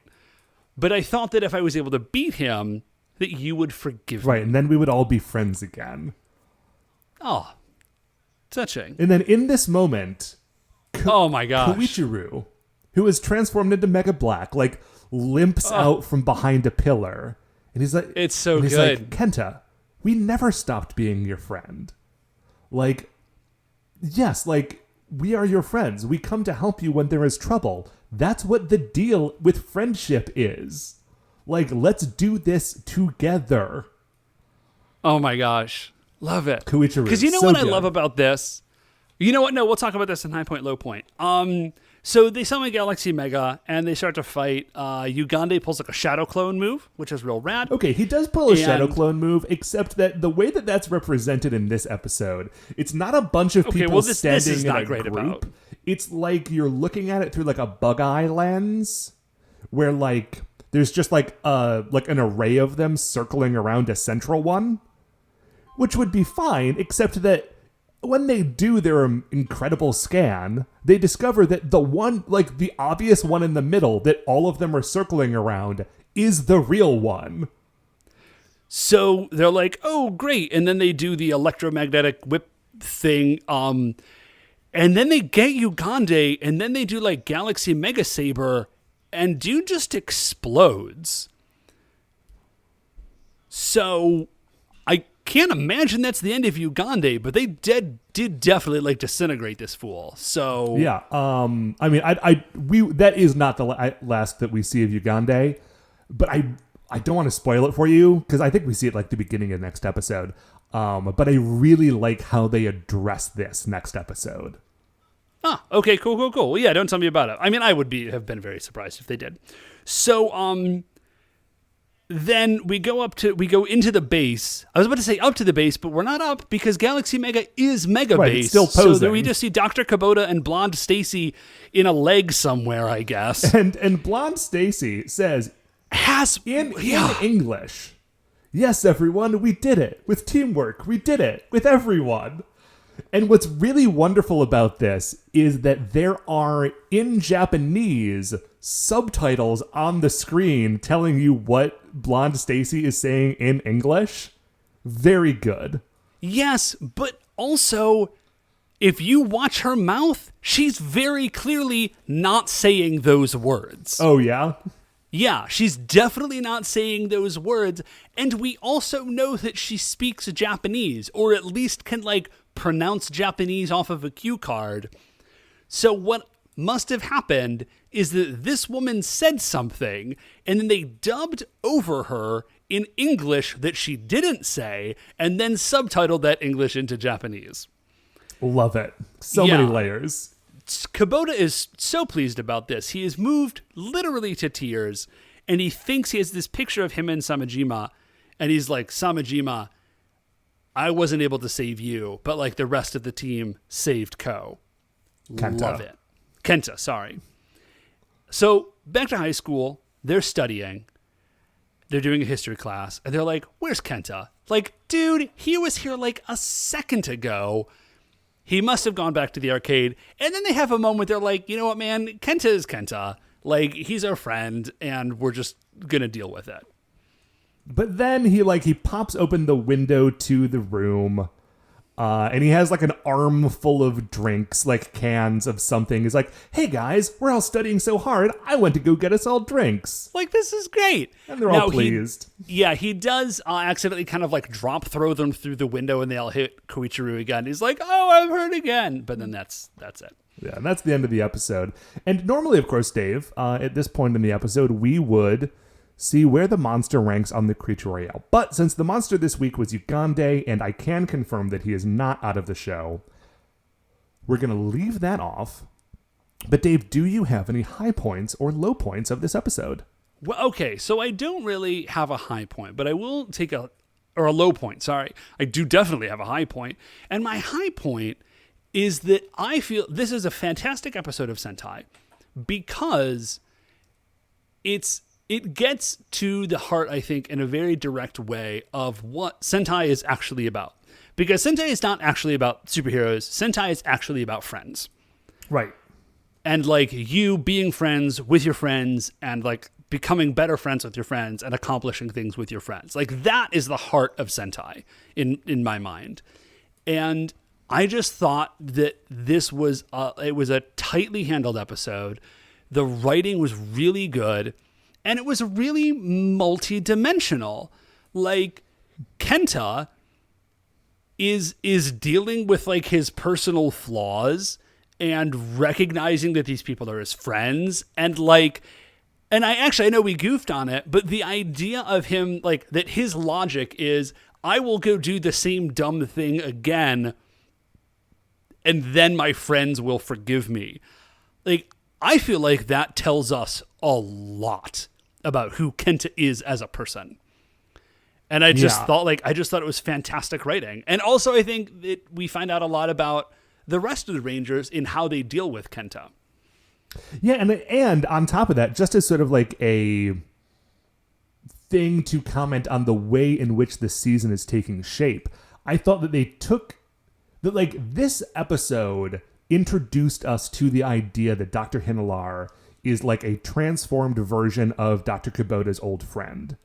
Speaker 3: but I thought that if I was able to beat him, that you would forgive me.
Speaker 2: Right, and then we would all be friends again.
Speaker 3: Oh, touching.
Speaker 2: And then in this moment,
Speaker 3: oh my gosh,
Speaker 2: Koichiro, who is transformed into Mega Black, limps out from behind a pillar. And he's like,
Speaker 3: it's so
Speaker 2: he's
Speaker 3: good.
Speaker 2: Like, Kenta, we never stopped being your friend. Yes, we are your friends. We come to help you when there is trouble. That's what the deal with friendship is. Let's do this together.
Speaker 3: Oh my gosh. Love it.
Speaker 2: Koichiro.
Speaker 3: Because you know
Speaker 2: so
Speaker 3: what
Speaker 2: good.
Speaker 3: I love about this? You know what? No, we'll talk about this in High Point, Low Point. So they summon Galaxy Mega, and they start to fight. Ugande pulls a Shadow Clone move, which is real rad.
Speaker 2: Okay, he does pull a Shadow Clone move, except that the way that that's represented in this episode, it's not a bunch of people standing
Speaker 3: this is
Speaker 2: in
Speaker 3: not
Speaker 2: a
Speaker 3: great
Speaker 2: group.
Speaker 3: about.
Speaker 2: It's like you're looking at it through a bug eye lens, where there's just an array of them circling around a central one, which would be fine, except that when they do their incredible scan, they discover that the one, the obvious one in the middle that all of them are circling around is the real one.
Speaker 3: So they're like, oh, great. And then they do the electromagnetic whip thing. And then they get Ugande, and then they do Galaxy Mega Saber, and dude just explodes. So I can't imagine that's the end of Ugande, but they did definitely disintegrate this fool. So
Speaker 2: yeah, that is not the last that we see of Ugande, but I don't want to spoil it for you because I think we see it the beginning of next episode. But I really like how they address this next episode.
Speaker 3: Ah, okay, cool. Well, yeah, don't tell me about it. I mean, I would have been very surprised if they did. So, then we go into the base. I was about to say up to the base, but we're not up because Galaxy Mega is Mega
Speaker 2: right,
Speaker 3: Base.
Speaker 2: It's still posing.
Speaker 3: So then we just see Dr. Kubota and Blonde Stacy in a leg somewhere, I guess.
Speaker 2: And Blonde Stacy says, in English, yes, everyone, we did it. With teamwork, we did it. With everyone. And what's really wonderful about this is that there are, in Japanese, subtitles on the screen telling you what Blonde Stacy is saying in English. Very good.
Speaker 3: Yes, but also, if you watch her mouth, she's very clearly not saying those words.
Speaker 2: Oh, yeah?
Speaker 3: Yeah, she's definitely not saying those words. And we also know that she speaks Japanese, or at least can, pronounce Japanese off of a cue card. So what must have happened is that this woman said something, and then they dubbed over her in English that she didn't say, and then subtitled that English into Japanese.
Speaker 2: Love it. So many layers.
Speaker 3: Kubota is so pleased about this. He is moved literally to tears, and he thinks he has this picture of him and Samajima, and he's like, Samajima, I wasn't able to save you, but the rest of the team saved Ko.
Speaker 2: Kenta.
Speaker 3: Love it. Kenta, sorry. So back to high school, they're studying. They're doing a history class, and they're like, where's Kenta? Dude, he was here a second ago. He must have gone back to the arcade. And then they have a moment, they're like, you know what, man? Kenta is Kenta. He's our friend, and we're just going to deal with it.
Speaker 2: But then he pops open the window to the room, and he has like an arm full of drinks, like cans of something. He's like, "Hey guys, we're all studying so hard. I went to go get us all drinks."
Speaker 3: Like, this is great.
Speaker 2: And they're all pleased.
Speaker 3: He does accidentally kind of like drop throw them through the window, and they all hit Koichiro again. He's like, "Oh, I'm hurt again." But then that's it.
Speaker 2: Yeah, and that's the end of the episode. And normally, of course, Dave, at this point in the episode, we would see where the monster ranks on the Creature Royale. But since the monster this week was Ugande, and I can confirm that he is not out of the show, we're going to leave that off. But Dave, do you have any high points or low points of this episode?
Speaker 3: Well, okay, so I don't really have a high point, but I will take a low point, sorry. I do definitely have a high point. And my high point is that I feel this is a fantastic episode of Sentai because it gets to the heart, I think, in a very direct way of what Sentai is actually about. Because Sentai is not actually about superheroes. Sentai is actually about friends.
Speaker 2: Right.
Speaker 3: And like you being friends with your friends and like becoming better friends with your friends and accomplishing things with your friends. Like that is the heart of Sentai in my mind. And I just thought that this was it was a tightly handled episode. The writing was really good. And it was really multi-dimensional. Like, Kenta is dealing with, like, his personal flaws and recognizing that these people are his friends. And, like, and I know we goofed on it, but the idea of him, like, that his logic is, I will go do the same dumb thing again, and then my friends will forgive me. Like, I feel like that tells us a lot about who Kenta is as a person. And I just thought it was fantastic writing. And also I think that we find out a lot about the rest of the Rangers in how they deal with Kenta.
Speaker 2: Yeah, and on top of that, just as sort of like a thing to comment on the way in which the season is taking shape, I thought that this episode introduced us to the idea that Dr. Hinelar is like a transformed version of Dr. Kubota's old friend.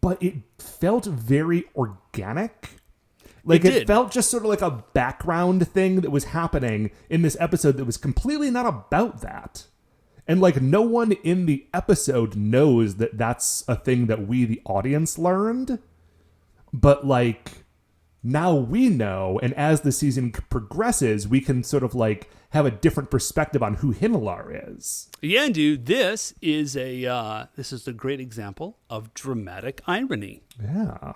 Speaker 2: But it felt very organic. Like it felt just sort of like a background thing that was happening in this episode that was completely not about that. And like no one in the episode knows that that's a thing that we, the audience, learned. But like now we know, and as the season progresses, we can sort of like have a different perspective on who Hinelar is.
Speaker 3: Yeah, dude, this is a great example of dramatic irony.
Speaker 2: Yeah.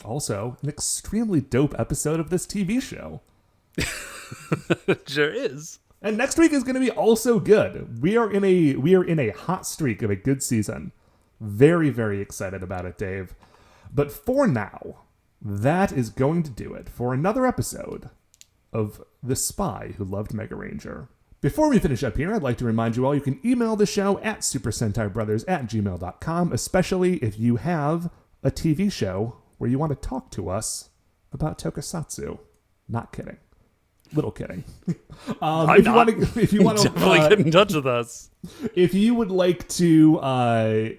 Speaker 2: Also, an extremely dope episode of this TV show.
Speaker 3: Sure is.
Speaker 2: And next week is going to be also good. We are in a hot streak of a good season. Very, very excited about it, Dave. But for now, that is going to do it for another episode of The Spy Who Loved Megaranger. Before we finish up here, I'd like to remind you all you can email the show at supersentaibrothers@gmail.com, especially if you have a TV show where you want to talk to us about tokusatsu. Not kidding. Little kidding. If you want to
Speaker 3: definitely get in touch with us.
Speaker 2: If you would like to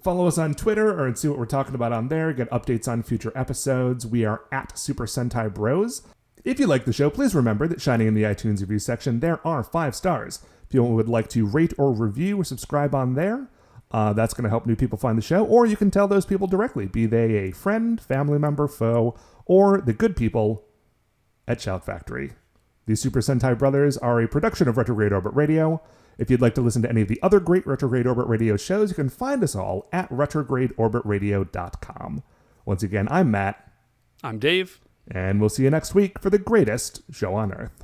Speaker 2: follow us on Twitter or see what we're talking about on there, get updates on future episodes, we are at Super Sentai Bros. If you like the show, please remember that shining in the iTunes review section, there are 5 stars. If you would like to rate or review or subscribe on there, that's going to help new people find the show, or you can tell those people directly, be they a friend, family member, foe, or the good people at Shout Factory. The Super Sentai Brothers are a production of Retrograde Orbit Radio. If you'd like to listen to any of the other great Retrograde Orbit Radio shows, you can find us all at retrogradeorbitradio.com. Once again, I'm Matt.
Speaker 3: I'm Dave.
Speaker 2: And we'll see you next week for the greatest show on Earth.